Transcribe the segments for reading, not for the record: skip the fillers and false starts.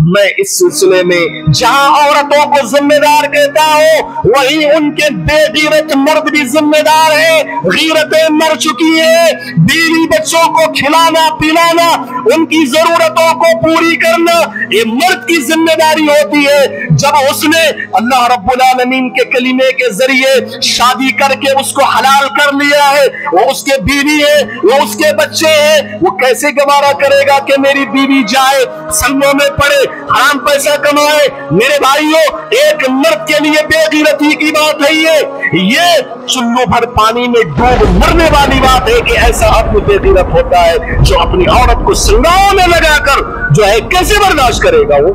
میں اس سلسلے میں جہاں عورتوں کو ذمہ دار کہتا ہوں وہیں ان کے بے غیرت مرد بھی ذمہ دار ہیں. غیرتیں مر چکی ہیں. بیوی بچوں کو کھلانا پلانا ان کی ضرورتوں کو پوری کرنا یہ مرد کی ذمہ داری ہوتی ہے. جب اس نے اللہ رب العالمین کے کلمے کے ذریعے شادی کر کے اس کو حلال کر لیا ہے, وہ اس کے بیوی ہے, وہ اس کے بچے ہیں, وہ کیسے گوارا کرے گا کہ میری بیوی جائے سنگوں میں پڑے حرام پیسہ کمائے؟ میرے بھائیوں, ایک مرد کے لیے بے غیرتی کی بات ہے یہ چلو بھر پانی میں ڈوب مرنے والی بات ہے کہ ایسا آدمی بے غیرت ہوتا ہے جو اپنی عورت کو سنگاؤں میں لگا کر جو ہے کیسے برداشت کرے گا وہ؟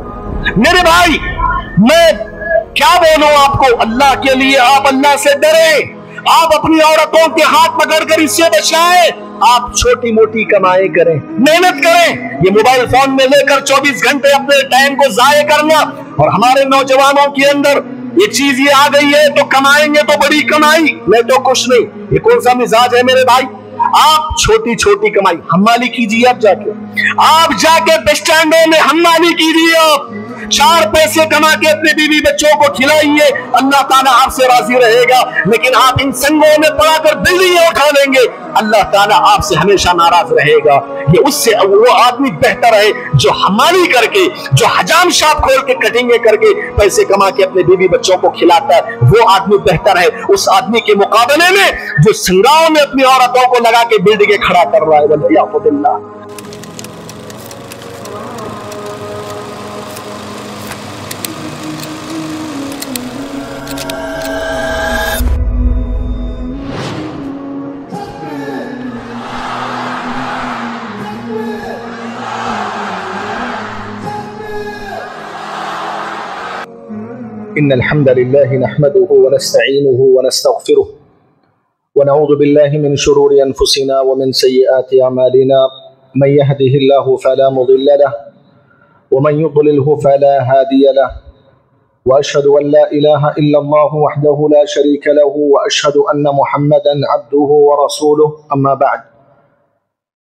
میرے بھائی میں کیا بولوں آپ کو, اللہ کے لیے آپ اللہ سے ڈریں, آپ اپنی عورتوں کے ہاتھ پکڑ کر اس سے بچائیں. آپ چھوٹی موٹی کمائیں کریں, محنت کریں. یہ موبائل فون میں لے کر 24 گھنٹے اپنے ٹائم کو ضائع کرنا, اور ہمارے نوجوانوں کے اندر یہ چیز یہ آ گئی ہے تو کمائیں گے تو بڑی کمائی, میں تو کچھ نہیں. یہ کون سا مزاج ہے میرے بھائی؟ آپ چھوٹی چھوٹی کمائی حمالی کیجیے. آپ جا کے بس اسٹینڈوں میں حمالی کیجیے, آپ 4 پیسے کما کے اپنے بیوی بچوں کو کھلائیے, اللہ تعالیٰ آپ سے راضی رہے گا. لیکن آپ ان سنگوں میں پڑا کر بجلیاں اٹھا لیں گے, اللہ تعالیٰ آپ سے ہمیشہ ناراض رہے گا. یہ اس سے وہ آدمی بہتر ہے جو حمالی کر کے, جو حجام شاپ کھول کے کٹنگیں کر کے پیسے کما کے اپنے بیوی بچوں کو کھلاتا ہے, وہ آدمی بہتر ہے اس آدمی کے مقابلے میں جو سنگاؤں میں اپنی عورتوں کو لگا کے بلڈنگیں کھڑا کر رہا ہے. والعیاذ باللہ. إن الحمد لله نحمده ونستعينه ونستغفره ونعوذ بالله من شرور أنفسنا ومن سيئات أعمالنا. من يهده الله فلا مضل له ومن يضلله فلا هادي له, وأشهد أن لا إله إلا الله وحده لا شريك له, وأشهد أن محمدا عبده ورسوله. أما بعد,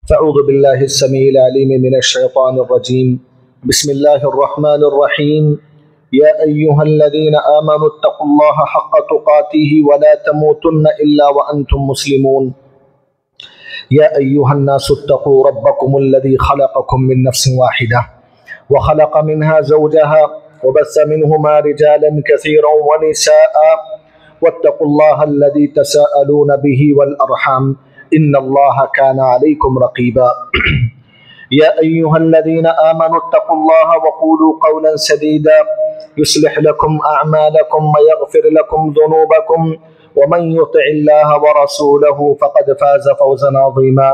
فأعوذ بالله السميع العليم من الشيطان الرجيم. بسم الله الرحمن الرحيم. يا أيها الذين آمنوا اتقوا الله حق تقاته ولا تموتن إلا وأنتم مسلمون. يا أيها الناس اتقوا ربكم الذي خلقكم من نفس واحدة وخلق منها زوجها وبث منهما رجالا كثيرا ونساء واتقوا الله الذي تساءلون به والأرحام إن الله كان عليكم رقيبا. يا أيها الذين آمنوا اتقوا الله وقولوا قولا سديدا يصلح لكم أعمالكم ويغفر لكم ذنوبكم ومن يطع الله ورسوله فقد فاز فوزا عظيما.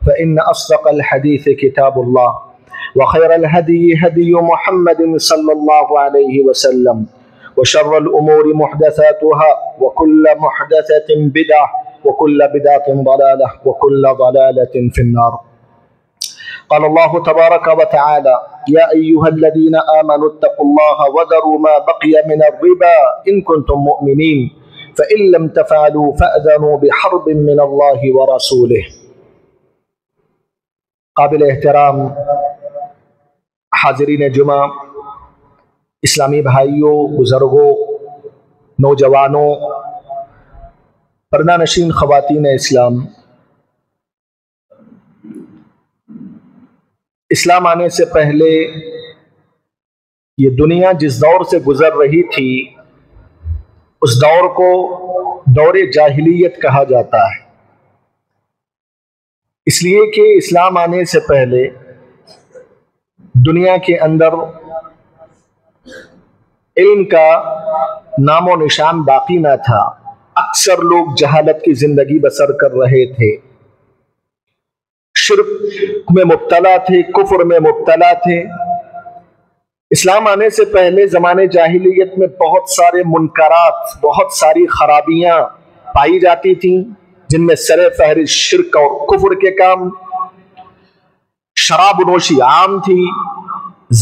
فإن أصدق الحديث كتاب الله وخير الهدي هدي محمد صلى الله عليه وسلم وشر الأمور محدثاتها وكل محدثة بدعة وكل بدعة ضلالة وكل ضلالة في النار. قال الله تبارك وتعالى يا أيها الذين آمنوا اتقوا الله وذروا ما بقي من الربا إن كنتم مؤمنين فإن لم تفعلوا فأذنوا بحرب من الله ورسوله. قابل احترام حاضرین جمعہ، اسلامی بھائیوں، بزرگوں، نوجوانوں، پردہ نشین خواتین اسلام، اسلام آنے سے پہلے یہ دنیا جس دور سے گزر رہی تھی اس دور کو دور جاہلیت کہا جاتا ہے، اس لیے کہ اسلام آنے سے پہلے دنیا کے اندر علم کا نام و نشان باقی نہ تھا، اکثر لوگ جہالت کی زندگی بسر کر رہے تھے، شرک میں مبتلا تھے، کفر میں مبتلا تھے۔ اسلام آنے سے پہلے زمانے جاہلیت میں بہت سارے منکرات، بہت ساری خرابیاں پائی جاتی تھیں، جن میں سر فہرست شرک اور کفر کے کام، شراب نوشی عام تھی،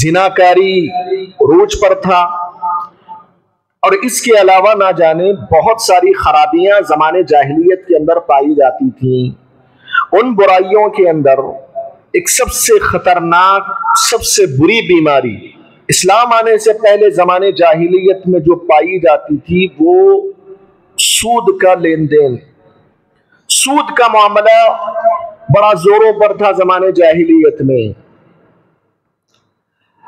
زناکاری عروج پر تھا، اور اس کے علاوہ نہ جانے بہت ساری خرابیاں زمانے جاہلیت کے اندر پائی جاتی تھیں۔ ان برائیوں کے اندر ایک سب سے خطرناک، سب سے بری بیماری اسلام آنے سے پہلے زمانے جاہلیت میں جو پائی جاتی تھی وہ سود کا لین دین، سود کا معاملہ بڑا زوروں پر تھا زمانے جاہلیت میں۔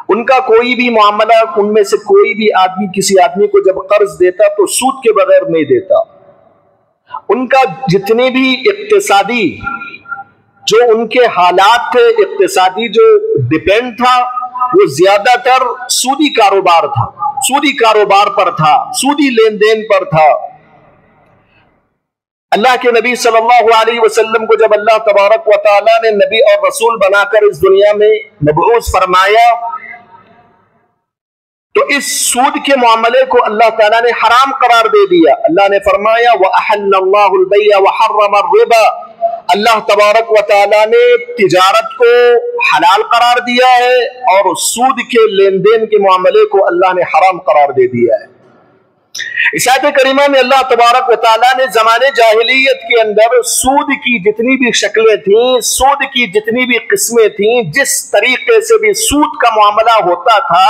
ان کا کوئی بھی معاملہ، ان میں سے کوئی بھی آدمی کسی آدمی کو جب قرض دیتا تو سود کے بغیر نہیں دیتا۔ ان کا جتنے بھی اقتصادی جو ان کے حالات تھے، اقتصادی جو ڈیپینڈ تھا، وہ زیادہ تر سودی کاروبار تھا، سودی کاروبار پر تھا، سودی لین دین پر تھا۔ اللہ کے نبی صلی اللہ علیہ وسلم کو جب اللہ تبارک و تعالیٰ نے نبی اور رسول بنا کر اس دنیا میں مبعوث فرمایا تو اس سود کے معاملے کو اللہ تعالیٰ نے حرام قرار دے دیا۔ اللہ نے فرمایا وَأَحَلَّ اللَّهُ الْبَيْعَ وَحَرَّمَ الرِّبَا، اللہ تبارک و تعالیٰ نے تجارت کو حلال قرار دیا ہے اور سود کے لین دین کے معاملے کو اللہ نے حرام قرار دے دیا ہے۔ اس آیت کریمہ میں اللہ تبارک و تعالیٰ نے زمانے جاہلیت کے اندر سود کی جتنی بھی شکلیں تھیں، سود کی جتنی بھی قسمیں تھیں، جس طریقے سے بھی سود کا معاملہ ہوتا تھا،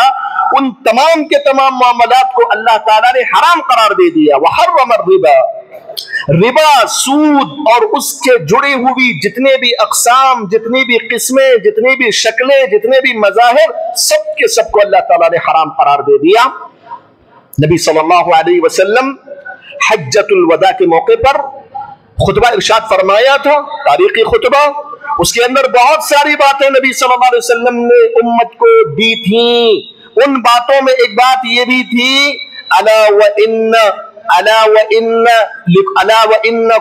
ان تمام کے تمام معاملات کو اللہ تعالیٰ نے حرام قرار دے دیا۔ وحرم الربا، ربا، سود اور اس کے جڑی ہوئی جتنے بھی اقسام، جتنی بھی قسمیں، جتنی بھی شکلیں، جتنے بھی مظاہر، سب کے سب کو اللہ تعالیٰ نے حرام قرار دے دیا۔ نبی صلی اللہ علیہ وسلم حجۃ الوداع کے موقع پر خطبہ ارشاد فرمایا تھا، تاریخی خطبہ، اس کے اندر بہت ساری باتیں نبی صلی اللہ علیہ وسلم نے امت کو دی تھیں۔ ان باتوں میں ایک بات یہ بھی تھی الا وان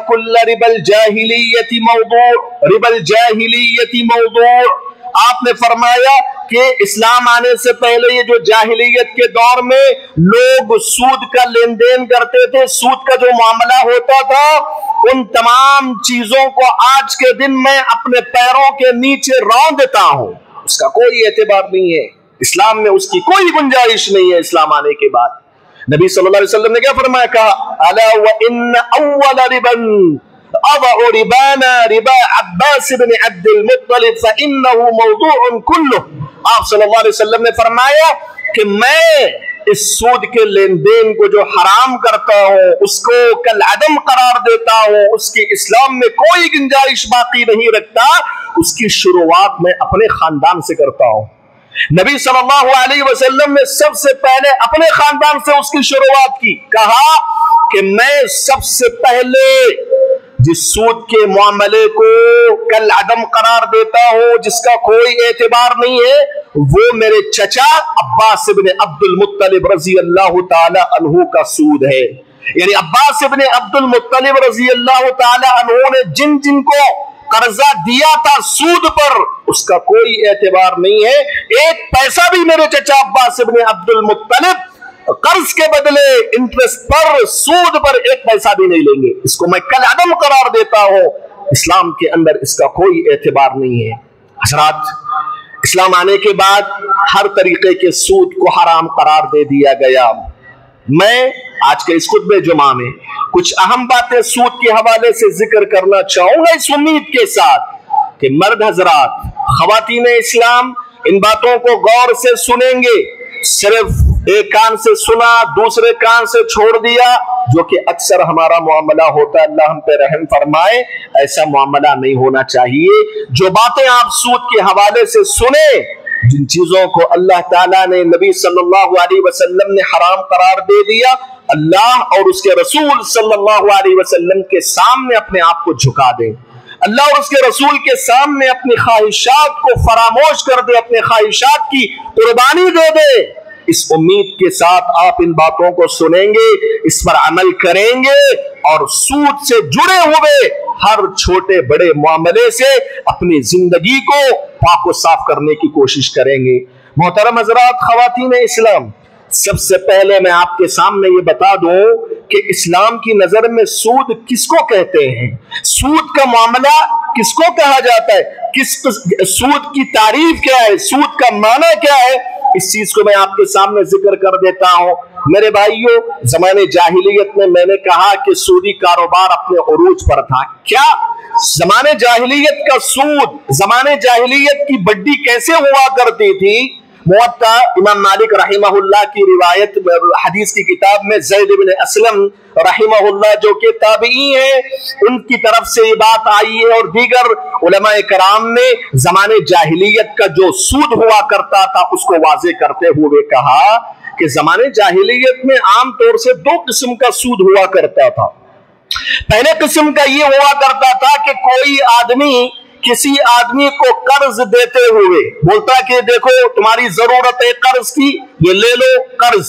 کل ربا الجاہلیت موضوع، ربا الجاہلیت موضوع۔ آپ نے فرمایا کہ اسلام آنے سے پہلے یہ جو جاہلیت کے دور میں لوگ سود کا لین دین کرتے تھے، سود کا جو معاملہ ہوتا تھا، ان تمام چیزوں کو آج کے دن میں اپنے پیروں کے نیچے رون دیتا ہوں، اس کا کوئی اعتبار نہیں ہے، اسلام میں اس کی کوئی گنجائش نہیں ہے۔ اسلام آنے کے بعد نبی صلی اللہ علیہ وسلم نے کیا فرمایا؟ کہا الا وان اول ربا اضع ربانا ربا عباس بن عبد المطلب فانه موضوع كله۔ آپ صلی اللہ علیہ وسلم نے فرمایا کہ میں اس سود کے لین دین کو جو حرام کرتا ہوں، اس کو کالعدم قرار دیتا ہوں، اس کی اسلام میں کوئی گنجائش باقی نہیں رکھتا، اس کی شروعات میں اپنے خاندان سے کرتا ہوں۔ نبی صلی اللہ علیہ وسلم نے سب سے پہلے اپنے خاندان سے اس کی شروعات کی، کہا کہ میں سب سے پہلے جس سود کے معاملے کو کالعدم قرار دیتا ہوں، جس کا کوئی اعتبار نہیں ہے، وہ میرے چچا عباس ابن عبد المطلب رضی اللہ تعالی عنہ کا سود ہے۔ یعنی عباس ابن عبد المطلب رضی اللہ تعالی عنہ نے جن جن کو قرضہ دیا تھا سود پر، اس کا کوئی اعتبار نہیں ہے۔ ایک پیسہ بھی میرے چچا عباس ابن عبد المطلب قرض کے بدلے انٹرسٹ پر، سود پر ایک پیسہ بھی نہیں لیں گے، اس کو میں کالعدم قرار دیتا ہوں۔ اسلام کے اندر اس کا کوئی اعتبار نہیں ہے۔ حضرات، اسلام آنے کے بعد ہر طریقے کے سود کو حرام قرار دے دیا گیا۔ میں آج کے اس خطبہ جمعہ میں کچھ اہم باتیں سود کے حوالے سے ذکر کرنا چاہوں گا، اس امید کے ساتھ کہ مرد حضرات، خواتین اسلام ان باتوں کو غور سے سنیں گے۔ صرف ایک کان سے سنا، دوسرے کان سے چھوڑ دیا، جو کہ اکثر ہمارا معاملہ ہوتا ہے، اللہ ہم پہ رحم فرمائے، ایسا معاملہ نہیں ہونا چاہیے۔ جو باتیں آپ سود کے حوالے سے سنیں، جن چیزوں کو اللہ تعالیٰ نے، نبی صلی اللہ علیہ وسلم نے حرام قرار دے دیا، اللہ اور اس کے رسول صلی اللہ علیہ وسلم کے سامنے اپنے آپ کو جھکا دیں، اللہ اور اس کے رسول کے سامنے اپنی خواہشات کو فراموش کر دے، اپنے خواہشات کی قربانی دے دے۔ اس امید کے ساتھ آپ ان باتوں کو سنیں گے، اس پر عمل کریں گے اور سود سے جڑے ہوئے ہر چھوٹے بڑے معاملے سے اپنی زندگی کو پاک و صاف کرنے کی کوشش کریں گے۔ محترم حضرات، خواتین اسلام، سب سے پہلے میں آپ کے سامنے یہ بتا دوں کہ اسلام کی نظر میں سود کس کو کہتے ہیں، سود کا معاملہ کس کو کہا جاتا ہے، سود کی تعریف کیا ہے، سود کا معنی کیا ہے، اس چیز کو میں آپ کے سامنے ذکر کر دیتا ہوں۔ میرے بھائیوں، زمانے جاہلیت میں نے کہا کہ سودی کاروبار اپنے عروج پر تھا۔ کیا زمانے جاہلیت کا سود، زمانے جاہلیت کی بڈی کیسے ہوا کرتی تھی؟ मुअत्ता इमाम मालिक रहिमहुल्लाह की रिवायत हदीस की किताब में ज़ैद इब्न असलम रहिमहुल्लाह जो कि ताबई है, उनकी तरफ से ये बात आई है और दीगर उलमाए कराम ने ज़माने जाहिलियत का जो सूद हुआ करता था उसको वाज़े करते हुए कहा कि ज़माने जाहिलियत में आम तौर से दो किस्म का सूद हुआ करता था। पहले किस्म का ये हुआ करता था कि कोई आदमी किसी आदमी को कर्ज देते हुए बोलता कि देखो तुम्हारी जरूरत है कर्ज की, ये ले लो कर्ज,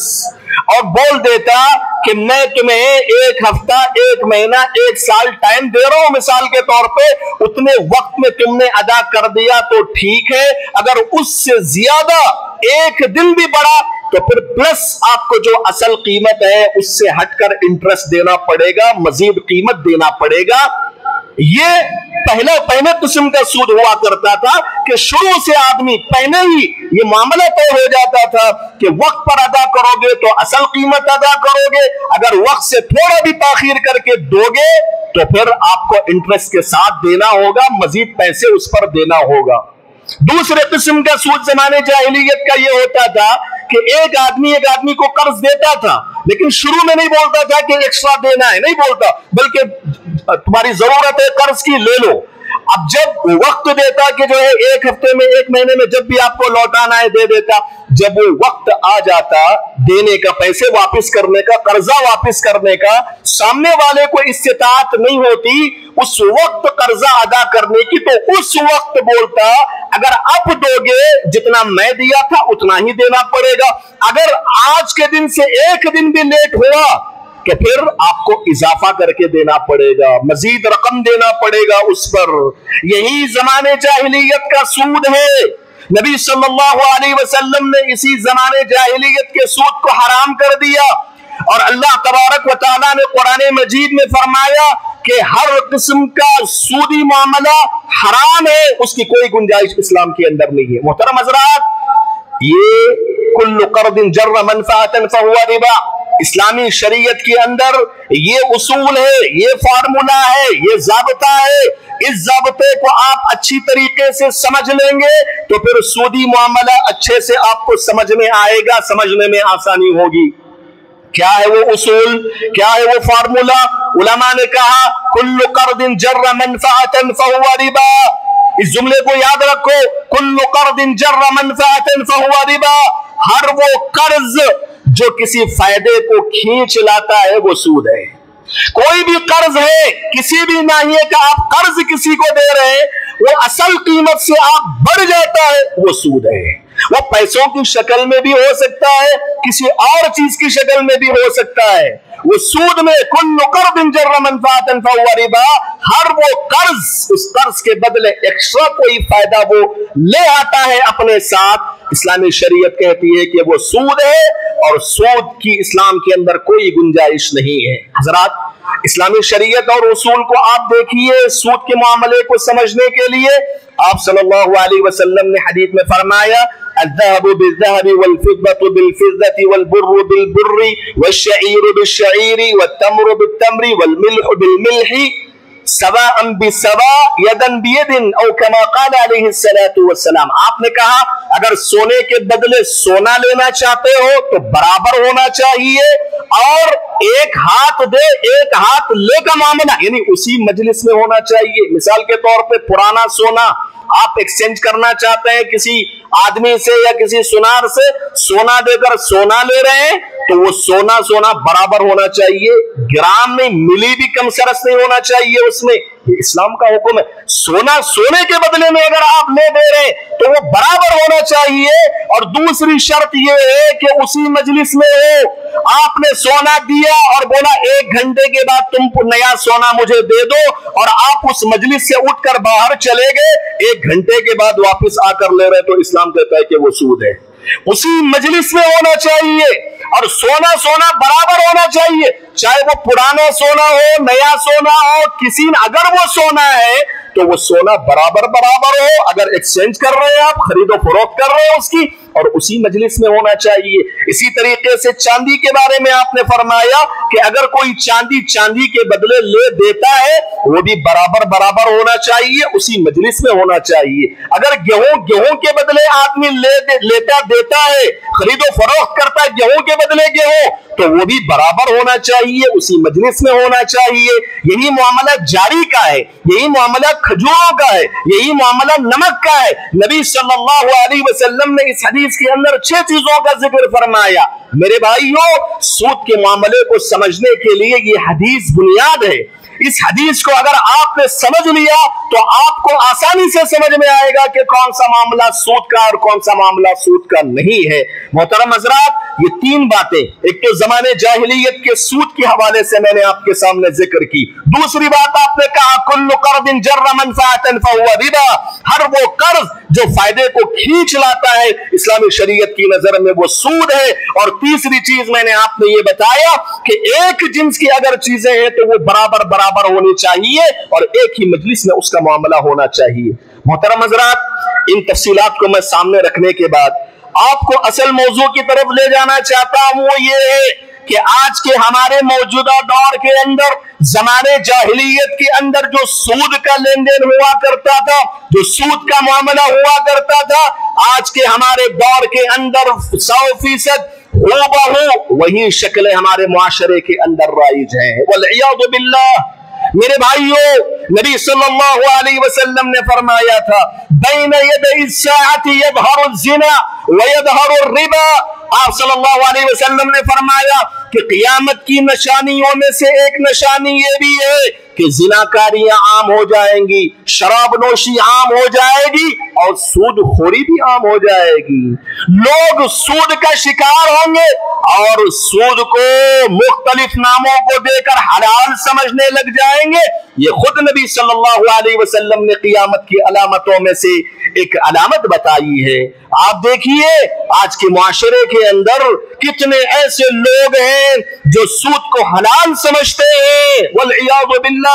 और बोल देता कि मैं तुम्हें एक हफ्ता, एक महीना, एक साल टाइम दे रहा हूं मिसाल के तौर पे, उतने वक्त में तुमने अदा कर दिया तो ठीक है, अगर उससे ज्यादा एक दिन भी बढ़ा तो फिर प्लस आपको जो असल कीमत है उससे हटकर इंटरेस्ट देना पड़ेगा, मजीद कीमत देना पड़ेगा। ये पहले किस्म का सूद हुआ करता था कि शुरू से आदमी पहले ही ये मामला तय हो जाता था कि वक्त पर अदा करोगे तो असल कीमत अदा करोगे, अगर वक्त से थोड़ा भी ताखीर करके दोगे तो फिर आपको इंटरेस्ट के साथ देना होगा, मजीद पैसे उस पर देना होगा। दूसरे किस्म का सूद जमाने जाहिलियत का ये होता था कि एक आदमी को कर्ज देता था, लेकिन शुरू में नहीं बोलता था कि एक्स्ट्रा देना है, नहीं बोलता, बल्कि तुम्हारी जरूरत है कर्ज की, ले लो। अब जब वक्त देता कि जो है एक हफ्ते में, एक महीने में, जब भी आपको लौटाना है दे देता। जब वो वक्त आ जाता देने का, पैसे वापस करने का, कर्जा वापस करने का, सामने वाले को इस्तिताअत नहीं होती उस वक्त कर्जा अदा करने की, तो उस वक्त बोलता अगर अब दोगे जितना मैं दिया था उतना ही देना पड़ेगा, अगर आज के दिन से एक दिन भी लेट हुआ कि फिर आपको इजाफा करके देना पड़ेगा, मजीद रकम देना पड़ेगा उस पर। यही जमाने जाहिलियत का सूद है। नबी सल्लल्लाहु अलैहि वसल्लम ने इसी जमाने जाहिलियत के सूद को हराम कर दिया और अल्लाह तबारक व तआला ने कुरान मजीद में फरमाया कि हर किस्म का सूदी मामला हराम है, उसकी कोई गुंजाइश इस्लाम के अंदर नहीं है। मोहतरम हज़रात, ये कुल्लु क़र्दिन जर्र मनफ़अतन फ़हुवा रिबा, इस्लामी शरीयत के अंदर ये उसूल है, ये फार्मूला है, ये ज़ाब्ता है। इस ज़ाब्ते को आप अच्छी तरीके से समझ लेंगे तो फिर सूदी मामला अच्छे से आपको समझ में आएगा, समझने में आसानी होगी। क्या है वो उसूल, क्या है वो फार्मूला? उलमा ने कहा कुल्लु क़र्दिन जर्र मनफ़अतन फ़हुवा रिबा। इस जुमले को याद रखो, कुल्लु क़र्दिन जर्र मनफ़अतन फ़हुवा रिबा। हर वो कर्ज जो किसी फायदे को खींच लाता है वो सूद है। कोई भी कर्ज है, किसी भी नाहिए का आप कर्ज किसी को दे रहे हैं, वो असल कीमत से आप बढ़ जाता है, वो सूद है। वो पैसों की शक्ल में भी हो सकता है, किसी और चीज की शक्ल में भी हो सकता है। वो सूद में कुल्लु क़र्दिन जर्र मनफ़अतन फ़हुवा रिबा, हर वो कर्ज, उस कर्ज के बदले एक्स्ट्रा कोई फायदा वो ले आता है अपने साथ, इस्लामी शरीयत कहती है कि वो सूद है और सूद की इस्लाम के अंदर कोई गुंजाइश नहीं है। हजरात, इस्लामी शरीयत और उसूल को आप देखिए, सूद के मामले को समझने के लिए आप सल्लल्लाहु अलैहि वसल्लम ने हदीस में फरमाया, अज़्ज़हबु बिज़्ज़हबि वल-फ़िद्दतु बिल-फ़िद्दति वल-बुर्रु बिल-बुर्रि वश-शईरु बिश-शईरि वत-तम्रु बित-तम्रि वल-मिल्हु बिल-मिल्हि सवाअन बिसवा यदन बियदिन औ कमा क़ाल अलैहि सलातु वस्सलाम। आपने कहा अगर सोने के बदले सोना लेना चाहते हो तो बराबर होना चाहिए, और एक हाथ दे एक हाथ ले का मामला यानी उसी मजलिस में होना चाहिए। मिसाल के तौर पे पुराना सोना आप एक्सचेंज करना चाहते हैं किसी आदमी से या किसी सुनार से, सोना देकर सोना ले रहे हैं तो वो सोना सोना बराबर होना चाहिए, ग्राम में मिली भी कम सरस नहीं होना चाहिए उसमें। ये इस्लाम का हुक्म है। सोना सोने के बदले में अगर आप ले दे रहे हैं तो वो बराबर होना चाहिए। और दूसरी शर्त ये है कि उसी मजलिस में हो, आपने सोना दिया और बोला 1 घंटे के बाद तुम नया सोना मुझे दे दो, और आप उस मजलिस से उठकर बाहर चले गए, 1 घंटे के बाद वापस आकर ले रहे, तो इस्लाम कहता है कि वो सूद है। उसी मजलिस में होना चाहिए और सोना सोना बराबर होना चाहिए, चाहे वो पुराना सोना हो, नया सोना हो, किसी अगर वो सोना है तो वो सोना बराबर बराबर हो, अगर एक्सचेंज कर रहे हैं आप, खरीदो फरोख्त कर रहे हो उसकी, और उसी मजलिस में होना चाहिए। इसी तरीके से चांदी के बारे में आपने फरमाया कि अगर कोई चांदी चांदी के बदले ले देता है वो भी बराबर बराबर होना चाहिए, उसी मजलिस में होना चाहिए। अगर गेहूं गेहूं के बदले आदमी लेता देता है, खरीदो फरोख्त करता है गेहूं के बदले गेहूं, तो वो भी बराबर होना चाहिए, उसी मजलिस में होना चाहिए। यही मामला जारी का है, यही मामला खजूरों का है, यही मामला नमक का है। नबी सल्लल्लाहु अलैहि वसल्लम ने इस हदीस के अंदर 6 चीजों का जिक्र फरमाया। मेरे भाइयों, सूद के मामले को समझने के लिए ये हदीस बुनियाद है। इस हदीस को अगर आपने समझ लिया तो आपको आसानी से समझ में आएगा कि कौन सा मामला सूद का और कौन सा मामला सूद का नहीं है। मोहतरम हज़रात, ये 3 बातें, एक तो ज़माने जाहिलियत के सूद के हवाले से मैंने आपके सामने जिक्र की। दूसरी बात आपने कहा कुल्लु कर्ज़िन जर्र मनफ़अतन फहुव रिबा, हर वो कर्ज जो फायदे को खींच लाता है इस्लामी शरीयत की नजर में वो सूद है। और तीसरी चीज मैंने आपने ये बताया कि एक जिन्स की अगर चीजें हैं तो वो बराबर बराबर होनी चाहिए और एक ही मजलिस में उसका मामला होना चाहिए। मोहतरम हज़रात, इन तफसीलात को मैं सामने रखने के बाद आपको असल मौजू की तरफ ले जाना चाहता हूं। वो ये है कि आज के हमारे मौजूदा दौर के अंदर, ज़माने जाहिलियत के अंदर जो सूद का लेन देन हुआ करता था, जो सूद का मामला हुआ करता था, आज के हमारे दौर के अंदर 100% हूबहू वही शक्लें हमारे मुआशरे के अंदर राइज हैं। वल्इयाज़ु बिल्लाह। मेरे भाइयों, नबी सल्लल्लाहु अलैहि वसल्लम ने फरमाया था बैन यदै साअति यज़हरु ज़िना व यज़हरु रिबा। आप सल्लल्लाहु अलैहि वसल्लम ने फरमाया कि क़यामत की निशानियों में से एक निशानी ये भी है कि जिनाकारियां आम हो जाएंगी, शराब नोशी आम हो जाएगी और सूदखोरी भी आम हो जाएगी। लोग सूद का शिकार होंगे और सूद को मुख्तलिफ नामों को देकर हलाल समझने लग जाएंगे। ये खुद नबी सल्लल्लाहु अलैहि वसल्लम ने क़यामत की अलामतों में से एक अलामत बताई है। आप देखिए आज के मुआशरे के अंदर कितने ऐसे लोग हैं जो सूद को हलाल समझते हैं। वल्इयाज़ु बिल्लाह।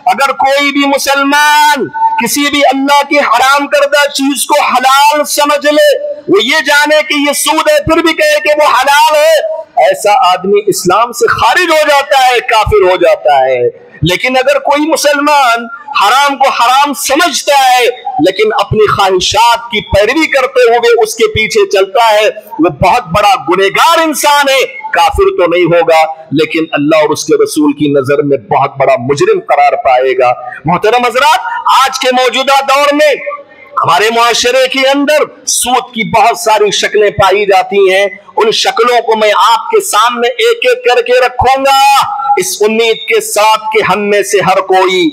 अगर कोई भी मुसलमान किसी भी अल्लाह की हराम करदा चीज को हलाल समझ ले, वो ये जाने कि ये सूद है फिर भी कहे कि वो हलाल है, ऐसा आदमी इस्लाम से खारिज हो जाता है, काफिर हो जाता है। लेकिन अगर कोई मुसलमान हराम को हराम समझता है लेकिन अपनी ख्वाहिशात की पैरवी करते हुए उसके पीछे चलता है, वो बहुत बड़ा गुनहगार इंसान है। काफिर तो नहीं होगा लेकिन अल्लाह और उसके रसूल की नजर में बहुत बड़ा मुजरिम करार पाएगा। मोहतरम हज़रात, आज के मौजूदा दौर में हमारे मुआशरे के अंदर सूद की बहुत सारी शक्लें पाई जाती हैं। उन शक्लों को मैं आपके सामने एक एक करके रखूंगा, इस उम्मीद के साथ कि हम में से हर कोई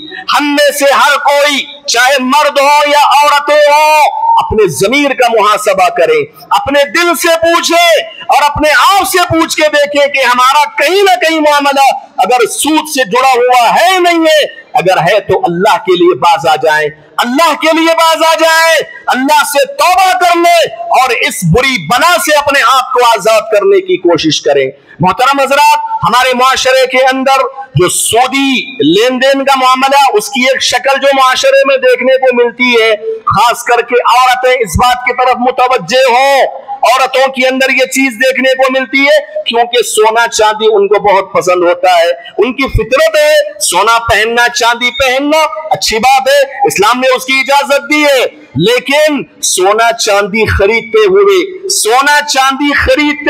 चाहे मर्द हो या औरतें हो, अपने ज़मीर का मुहासबा करें, अपने दिल से पूछें और अपने आप से पूछ के देखें कि हमारा कहीं ना कहीं मामला अगर सूद से जुड़ा हुआ है नहीं है। अगर है तो अल्लाह के लिए बाज आ जाएं, अल्लाह के लिए बाज आ जाएं, अल्लाह से तौबा कर ले और इस बुरी बला से अपने आप को आजाद करने की कोशिश करें। मोहतरम हज़रात, हमारे मुआशरे के अंदर जो सूदी लेन देन का मामला, उसकी एक शक्ल जो मुआशरे में देखने को मिलती है, खास करके औरतें इस बात की तरफ मुतवज्जे हो, औरतों के अंदर ये चीज देखने को मिलती है क्योंकि सोना चांदी उनको बहुत पसंद होता है, उनकी फितरत है सोना पहनना, चांदी पहनना, अच्छी बात है, इस्लाम ने उसकी इजाजत दी है। लेकिन सोना चांदी खरीदते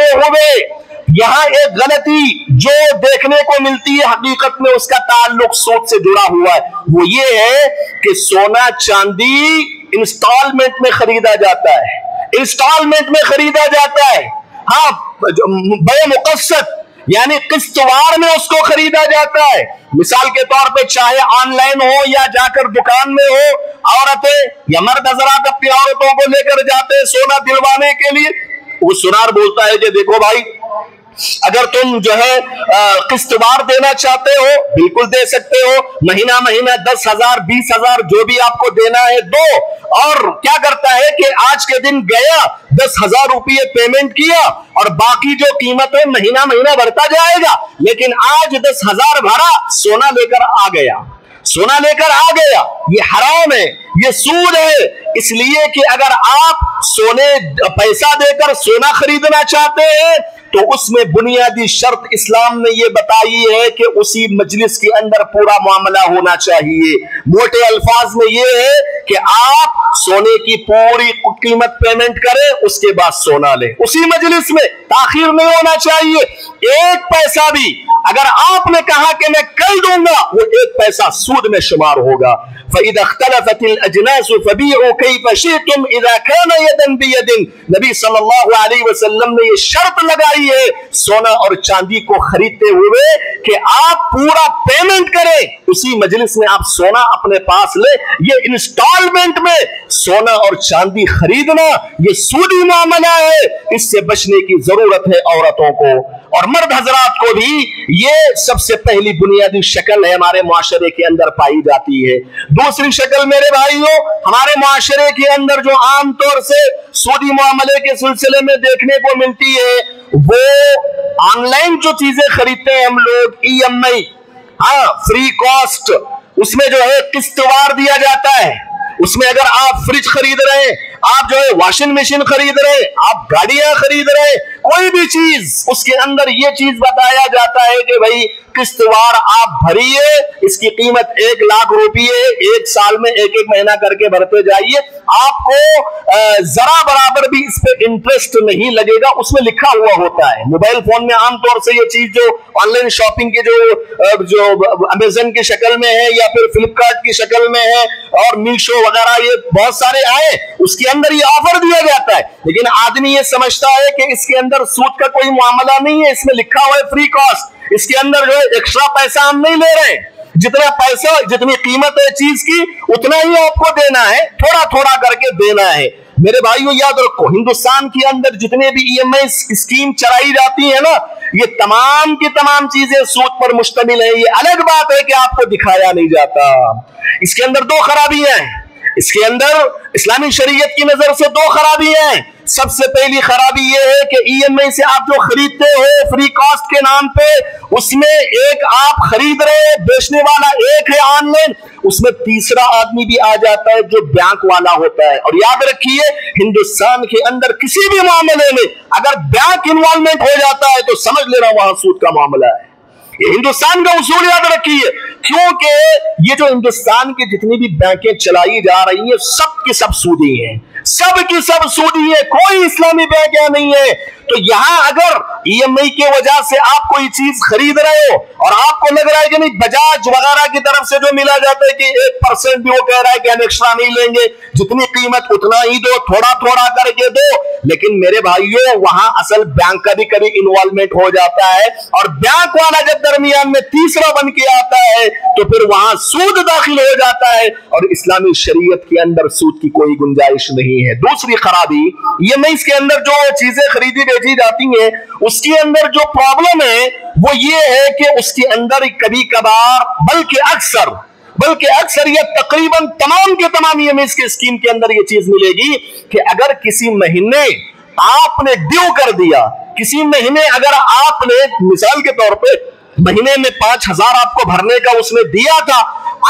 हुए यहाँ एक गलती जो देखने को मिलती है, हकीकत में उसका ताल्लुक सूद से जुड़ा हुआ है। वो ये है कि सोना चांदी इंस्टॉलमेंट में खरीदा जाता है, हाँ, बड़े मुकस्सद यानी किस्तवार में उसको खरीदा जाता है। मिसाल के तौर पे चाहे ऑनलाइन हो या जाकर दुकान में हो, औरतें या मर्द हज़रात अपनी औरतों को लेकर जाते हैं सोना दिलवाने के लिए। वो सुनार बोलता है कि देखो भाई, अगर तुम जो है किस्तवार देना चाहते हो बिल्कुल दे सकते हो, महीना 10,000 20,000 जो भी आपको देना है दो। और क्या करता है कि आज के दिन गया 10,000 रुपये पेमेंट किया और बाकी जो कीमत है महीना भरता जाएगा, लेकिन आज 10,000 भरा सोना लेकर आ गया। सोना लेकर आ गया, ये हराम है, ये सूद है। इसलिए कि अगर आप सोने पैसा देकर सोना खरीदना चाहते हैं तो उसमें बुनियादी शर्त इस्लाम ने ये बताई है कि उसी मजलिस के अंदर पूरा मामला होना चाहिए। मोटे अल्फाज में ये है कि आप सोने की पूरी कीमत पेमेंट करें, उसके बाद सोना लें उसी मजलिस में, ताखीर नहीं होना चाहिए। एक पैसा भी अगर आपने कहा कि मैं कल दूंगा, वो एक पैसा सूद में शुमार होगा। फइज़ा इख्तलफ़तिल अजनासु फ़बीउ कैफ़ शिअ्तुम इज़ा कान यदन बियदिन, नबी सल्लल्लाहु अलैहि वसल्लम ने ये शर्त लगाई है सोना और चांदी को खरीदते हुए कि आप पूरा पेमेंट करें, उसी मजलिस में आप सोना अपने पास ले। ये इंस्टॉलमेंट में सोना और चांदी खरीदना ये सूदी मामला है, इससे बचने की जरूरत है औरतों को और मर्द हजरात को भी। ये सबसे पहली बुनियादी शक्ल है हमारे मुआशरे के अंदर पाई जाती है। दूसरी शक्ल मेरे भाइयों, हमारे मुआशरे के अंदर जो आम तौर से सूदी मामले के सिलसिले में देखने को मिलती है, वो ऑनलाइन जो चीजें खरीदते हैं हम लोग, EMI, हाँ, फ्री कॉस्ट, उसमें जो है किस्तवार दिया जाता है। उसमें अगर आप फ्रिज खरीद रहे हैं, आप जो है वॉशिंग मशीन खरीद रहे हैं, आप गाड़ियां खरीद रहे हैं, कोई भी चीज, उसके अंदर ये चीज बताया जाता है कि भाई किस्तवार आप भरिए, इसकी कीमत 1 लाख रुपये, 1 साल में 1-1 महीना करके भरते जाइए, आपको जरा बराबर भी इस पे इंटरेस्ट नहीं लगेगा, उसमें लिखा हुआ होता है। मोबाइल फोन में आमतौर से ये चीज जो ऑनलाइन शॉपिंग के जो अमेजन की शक्ल में है या फिर फ्लिपकार्ट की शक्ल में है और मीशो वगैरह ये बहुत सारे आए, उसके अंदर ये ऑफर दिया जाता है। लेकिन आदमी ये समझता है कि इसके अंदर सूद का कोई मामला नहीं है, इसमें लिखा हुआ है फ्री कॉस्ट, इसके अंदर जो है एक्स्ट्रा पैसा हम नहीं ले रहे हैं, जितना पैसा, जितनी कीमत है चीज की उतना ही आपको देना है, थोड़ा थोड़ा करके देना है। मेरे भाइयों याद रखो, हिंदुस्तान के अंदर जितने भी EMI स्कीम चलाई जाती है ना, ये तमाम की तमाम चीजें सूद पर मुश्तमिल है। ये अलग बात है कि आपको दिखाया नहीं जाता। इसके अंदर 2 खराबियां हैं, इसके अंदर इस्लामी शरीयत की नजर से 2 खराबियां हैं। सबसे पहली खराबी यह है कि EMI से आप जो खरीदते हो फ्री कॉस्ट के नाम पे, उसमें एक आप खरीद रहे, बेचने वाला एक है ऑनलाइन, उसमें तीसरा आदमी भी आ जाता है जो बैंक वाला होता है। और याद रखिए, हिंदुस्तान के अंदर किसी भी मामले में अगर बैंक इन्वॉल्वमेंट हो जाता है तो समझ लेना वहां सूद का मामला है। ये हिंदुस्तान का उसूल याद रखिए, क्योंकि ये जो हिंदुस्तान की जितनी भी बैंकें चलाई जा रही हैं सब की सब सूदी हैं, सब की सब सूदी है, कोई इस्लामी बैंक यहाँ नहीं है। तो यहां अगर EMI के वजह से आप कोई चीज खरीद रहे हो और आपको लग रहा है कि नहीं, बजाज वगैरह की तरफ से जो मिला जाता है कि 1% भी वो कह रहा है कि हम एक्स्ट्रा नहीं लेंगे, जितनी कीमत उतना ही दो, थोड़ा थोड़ा करके दो। लेकिन मेरे भाइयों, वहां असल बैंक का भी कभी इन्वॉल्वमेंट हो जाता है और बैंक वाला जब दरमियान में तीसरा बन के आता है तो फिर वहां सूद दाखिल हो जाता है और इस्लामी शरीयत के अंदर सूद की कोई गुंजाइश नहीं है। दूसरी खराबी EMI के अंदर जो चीजें खरीदी बेची जाती हैं उसके अंदर जो प्रॉब्लम है वो ये है कि उसके अंदर कभी कभार बल्कि अक्सर या तकरीबन तमाम के तमाम EMI के स्कीम के अंदर ये चीज मिलेगी कि अगर किसी महीने आपने ड्यू कर दिया, किसी महीने अगर आपने मिसाल के तौर पे महीने में 5,000 आपको भरने का उसमें दिया था,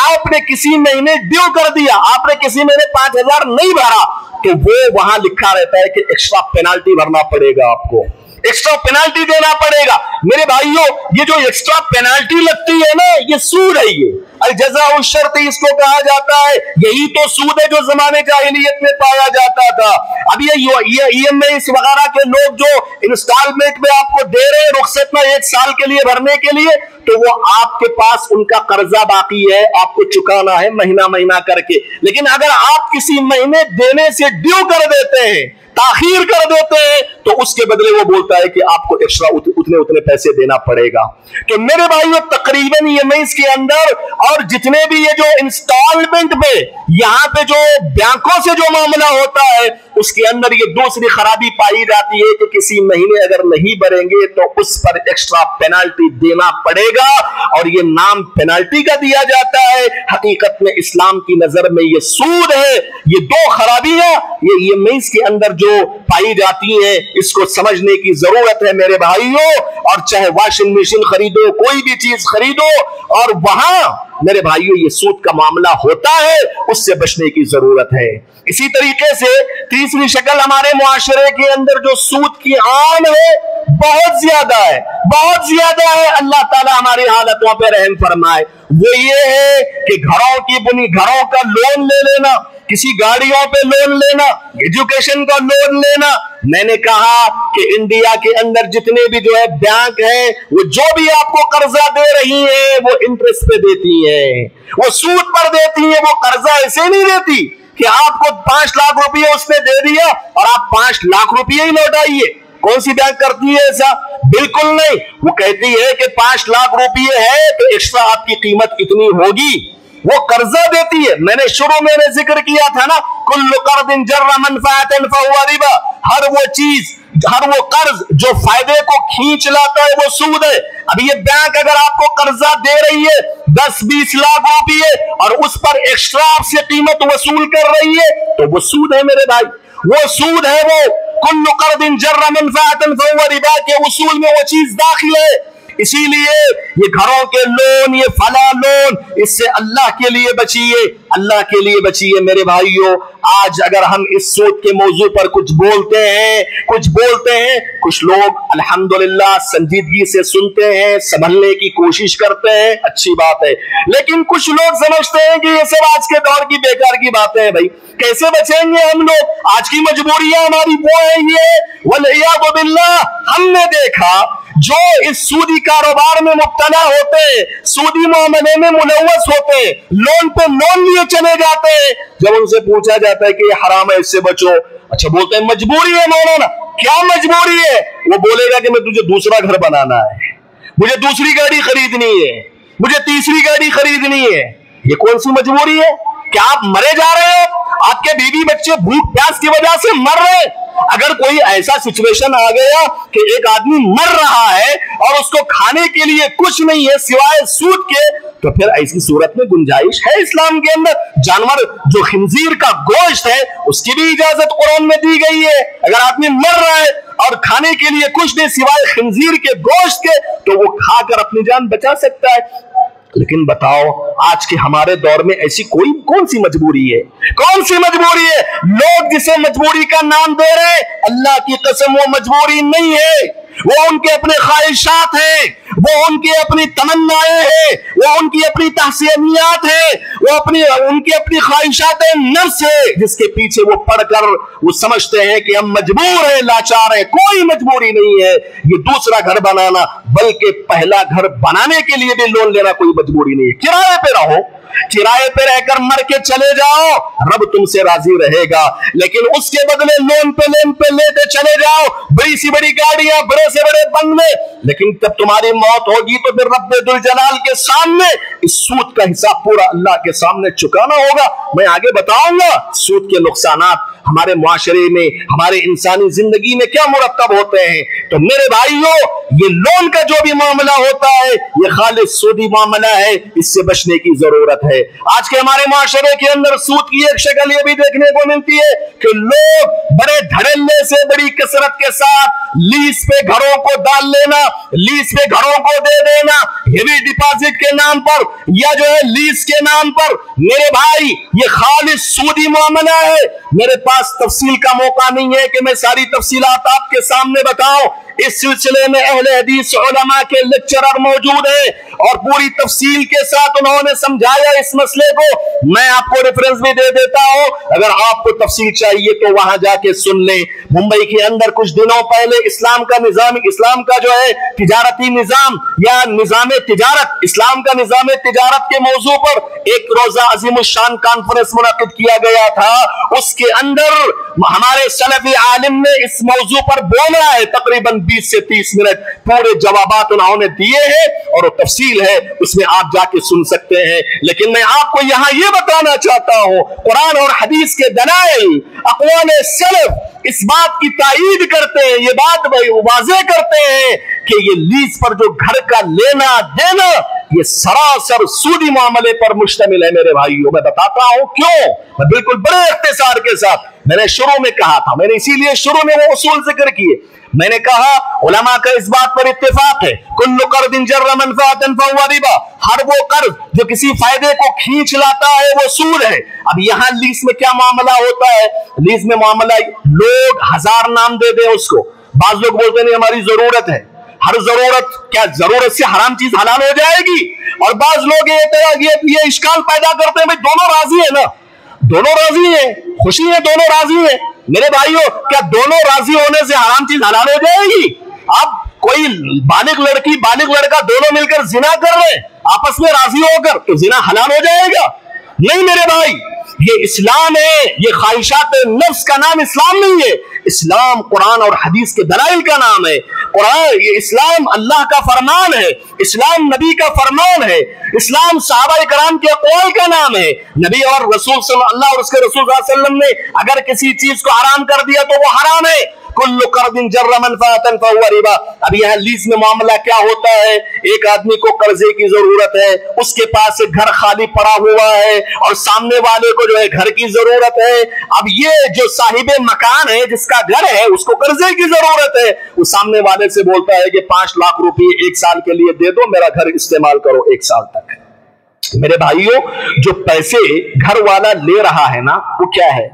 आपने किसी महीने ड्यू कर दिया, आपने किसी महीने 5,000 नहीं भरा, तो वो वहां लिखा रहता है कि एक्स्ट्रा पेनाल्टी भरना पड़ेगा, आपको एक्स्ट्रा पेनाल्टी देना पड़ेगा। मेरे भाइयों, ये जो एक्स्ट्रा पेनाल्टी लगती है ना, ये सूद है, ये अल-जज़ाउ शर्त इसको कहा जाता है। यही तो सूद है जो जमाने जाहिलियत में पाया जाता था। अब ये EMI वगैरह के लोग जो इंस्टॉलमेंट में आपको दे रहे हैं रुखसत में 1 साल के लिए भरने के लिए, तो वो आपके पास उनका कर्जा बाकी है, आपको चुकाना है महीना महीना करके। लेकिन अगर आप किसी महीने देने से ड्यू कर देते हैं, ताखीर कर देते हैं, तो उसके बदले वो बोलता है कि आपको एक्स्ट्रा उतने पैसे देना पड़ेगा। तो मेरे भाइयों, तकरीबन EMI के अंदर और जितने भी ये जो इंस्टॉलमेंट पे यहां पे जो बैंकों से जो मामला होता है, اس کے اندر یہ دوسری خرابی پائی جاتی ہے کہ کسی مہینے اگر نہیں بھریں گے تو اس پر ایکسٹرا پینالٹی دینا پڑے گا، اور یہ نام پینالٹی کا دیا جاتا ہے، حقیقت میں اسلام کی نظر میں یہ سود ہے۔ یہ دو خرابیاں یہ میز کے اندر جو پائی جاتی ہیں، اس کو سمجھنے کی ضرورت ہے میرے بھائیوں۔ اور چاہے واشنگ مشین خریدو، کوئی بھی چیز خریدو، اور وہاں میرے بھائیوں یہ سود کا معاملہ ہوتا ہے، اس سے بچنے کی ضرورت ہے۔ اسی طریقے سے تیسری شکل ہمارے معاشرے کے اندر جو سود کی عام ہے، بہت زیادہ ہے، بہت زیادہ ہے۔ اللہ تعالیٰ ہماری حالتوں پہ رحم فرمائے۔ وہ یہ ہے کہ گھروں کا لون لے لینا، کسی گاڑیوں پہ لون لینا، ایجوکیشن کا لون لینا۔ میں نے کہا کہ انڈیا کے اندر جتنے بھی جو ہے بینک ہیں، وہ جو بھی آپ کو قرضہ دے رہی ہیں وہ انٹرسٹ پہ دیتی ہیں، وہ سود پر دیتی ہیں۔ وہ قرضہ ایسے نہیں دیتی کہ آپ کو 5 لاکھ روپیہ اس نے دے دیا اور آپ 5 لاکھ روپیہ ہی لوٹائیے۔ کون سی بینک کرتی ہے ایسا؟ بالکل نہیں۔ وہ کہتی ہے کہ 5 لاکھ روپیہ ہے تو ایکسٹرا آپ کی قیمت اتنی ہوگی۔ وہ قرضہ دیتی ہے۔ میں نے شروع میں ذکر کیا تھا نا، کل قرض جر منفعۃ فهو ربا۔ ہر وہ قرض جو فائدے کو کھینچ لاتا ہے وہ سود ہے۔ اب یہ بینک اگر آپ کو قرضہ دے رہی ہے 10-20 لاکھ روپیے اور اس پر ایکسٹرا آپ سے قیمت وصول کر رہی ہے تو وہ سود ہے میرے بھائی، وہ سود ہے۔ وہ کل قرض جر منفعۃ فهو ربا کے اصول میں وہ چیز داخل ہے۔ اسی لیے یہ گھروں کے لون، یہ فلاں لون، اس سے اللہ کے لیے بچیے، اللہ کے لیے بچیے میرے بھائیوں۔ آج اگر ہم اس سود کے موضوع پر کچھ بولتے ہیں، کچھ لوگ الحمدللہ سنجیدگی سے سنتے ہیں، سنبھلنے کی کوشش کرتے ہیں، اچھی بات ہے، لیکن کچھ لوگ سمجھتے ہیں کہ یہ سب آج کے دور کی بیکار کی باتیں ہیں۔ بھائی کیسے بچیں گے ہم لوگ؟ آج کی مجبوریاں ہماری وہ ہیں یہ، والعیاذ باللہ۔ ہم نے دیکھا جو اس سودی کاروبار میں مبتلا ہوتے ہیں، سودی معاملے میں ملوث ہوتے ہیں، لون پہ لون لیے چلے جاتے ہیں، جب ان سے پوچھا جاتا ہے کہ یہ حرام ہے اس سے بچو، اچھا بولتے ہیں مجبوری ہے مولانا۔ کیا مجبوری ہے؟ وہ بولے گا کہ میں تجھے دوسرا گھر بنانا ہے، مجھے دوسری گاڑی خریدنی ہے، مجھے تیسری گاڑی خریدنی ہے۔ یہ کون سی مجبوری ہے؟ کیا آپ مرے جا رہے ہیں؟ آپ کے بیوی بچے بھوک پیاس کی وجہ سے مر رہے ہیں؟ اگر کوئی ایسا سچویشن آ گیا کہ ایک آدمی مر رہا ہے اور اس کو کھانے کے لیے کچھ نہیں ہے سوائے سود کے، تو پھر ایسی صورت میں گنجائش ہے اسلام کے اندر۔ جانور جو خنزیر کا گوشت ہے اس کی بھی اجازت قرآن میں دی گئی ہے۔ اگر آدمی مر رہا ہے اور کھانے کے لیے کچھ نہیں سوائے خنزیر کے گوشت کے، تو وہ کھا کر اپنی جان بچا سکتا ہے۔ لیکن بتاؤ آج کے ہمارے دور میں ایسی کون سی مجبوری ہے؟ کون سی مجبوری ہے؟ لوگ جسے مجبوری کا نام دے رہے ہیں، اللہ کی قسم وہ مجبوری نہیں ہے، وہ ان کے اپنے خواہشات ہیں، وہ ان کی اپنی تمنائیں ہیں، وہ ان کی اپنی تحسینیات ہیں، وہ ان کی اپنی خواہشات نفس ہے، جس کے پیچھے وہ پڑھ کر وہ سمجھتے ہیں کہ ہم مجبور ہیں، لاچار ہیں۔ کوئی مجبوری نہیں ہے یہ دوسرا گھر بنانا، بلکہ پہلا گھر بنانے کے لیے بھی لون لینا کوئی مجبوری نہیں ہے۔ کرائے پہ رہو، کرائے پہ رہ کر مر کے چلے جاؤ، رب تم سے راضی رہے گا، لیکن اس کے بدلے لون پہ لیتے چلے جاؤ، بڑی سی بڑی گاڑیاں، بڑے سے بڑے بنگلے، لیکن جب تمہاری موت ہوگی تو پھر رب ذوالجلال کے سامنے اس سود کا حساب پورا اللہ کے سامنے چکانا ہوگا۔ میں آگے بتاؤں گا سود کے نقصانات ہمارے معاشرے میں، ہمارے انسانی زندگی میں کیا مرتب ہوتے ہیں۔ تو میرے بھائیوں، یہ لون کا جو بھی معاملہ ہوتا ہے یہ خالص سودی معاملہ ہے، اس سے بچنے کی ضرورت ہے۔ آج کے ہمارے معاشرے کے اندر سود کی ایک شکل یہ بھی دیکھنے کو ملتی ہے کہ لوگ بڑے دھڑلے سے، بڑی کثرت کے ساتھ لیز پہ گھروں کو ڈال لینا، لیز پہ گھروں کو دے دینا، ہیوی ڈپازٹ کے نام پر یا جو ہے لیز کے نام پر۔ میرے بھائی یہ خالص سودی معاملہ ہے۔ میرے پاس تفصیل کا موقع نہیں ہے کہ میں ساری تفصیلات آپ کے سامنے بتاؤں۔ اس سلسلے میں اہل حدیث علماء کے لیکچرر موجود ہیں اور پوری تفصیل کے ساتھ انہوں نے سمجھایا اس مسئلے کو۔ میں آپ کو ریفرنس بھی دے دیتا ہوں، اگر آپ کو تفصیل چاہیے تو وہاں جا کے سن لیں۔ ممبئی کے اندر کچھ دنوں پہلے اسلام کا جو ہے تجارتی نظام یا نظام تجارت، اسلام کا نظام تجارت کے موضوع پر ایک روزہ عظیم الشان کانفرنس منعقد کیا گیا تھا۔ اس کے اندر ہمارے سلفی عالم نے اس موضوع پر بولا ہے، تقریباً 20 से 30 मिनट पूरे जवाबात उन्होंने दिए हैं और वो तफसील है, उसमें आप जाके सुन सकते हैं। लेकिन मैं आपको यहां यह बताना चाहता हूं, कुरान और हदीस के दलाइल, अक़वाल सलफ इस बात की तायीद करते हैं, ये बात वाज़ेह करते हैं कि ये लीज पर जो घर का लेना देना ये सरासर सूदी मामले पर मुश्तमिल है। मेरे भाइयों, मैं बताता हूं क्यों। मैं बिल्कुल बड़े इख्तिसार के साथ, मैंने शुरू में कहा था, मैंने इसीलिए शुरू में वो उसूल जिक्र किए। मैंने कहा उलमा का इस बात पर इत्तेफाक है, कुल्लु कर्दिन जर्र मनफअतन फहुव रिबा, हर वो कर्ज जो किसी फायदे को खींच लाता है वो सूद है। अब यहां लीज में क्या मामला होता है? लीज में मामला, लोग 1000 नाम दे दे उसको, बाज लोग बोलते नहीं हमारी जरूरत है, हर जरूरत, क्या जरूरत से हराम चीज हलाल हो जाएगी? और बाज लोग ये इश्काल पैदा करते हैं, भाई दोनों राजी है ना, दोनों राजी है, खुशी है, दोनों राजी है। मेरे भाइयों, क्या दोनों राजी होने से हराम चीज हलाल हो जाएगी? अब कोई बालिग लड़की बालिग लड़का दोनों मिलकर जिना कर रहे हैं आपस में राजी होकर, तो जिना हलाल हो जाएगा? नहीं मेरे भाई, ये इस्लाम है, ये ख्वाहिशात नफ्स का नाम इस्लाम नहीं है। इस्लाम कुरान और हदीस के दलाइल का नाम है। कुरान, ये इस्लाम अल्लाह का फरमान है, इस्लाम नबी का फरमान है, इस्लाम सहाबा इकराम के अक़वाल का नाम है। नबी और रसूल अल्लाह और उसके रसूल सल्लल्लाहु अलैहि वसल्लम ने अगर किसी चीज को हराम कर दिया तो वो हराम है। कुल्लु कर्दिन जर्र मनफअतन फहुव रिबा। अब यह लीज में मामला क्या होता है? एक आदमी को कर्जे की जरूरत है, उसके पास एक घर खाली पड़ा हुआ है और सामने वाले को जो है घर की जरूरत है। अब ये जो साहिबे मकान है, जिसका घर है, उसको कर्जे की जरूरत है, वो सामने वाले से बोलता है कि 5 लाख रुपए 1 साल के लिए दे दो, मेरा घर इस्तेमाल करो 1 साल तक। मेरे भाइयों, जो पैसे घर वाला ले रहा है ना, वो क्या है?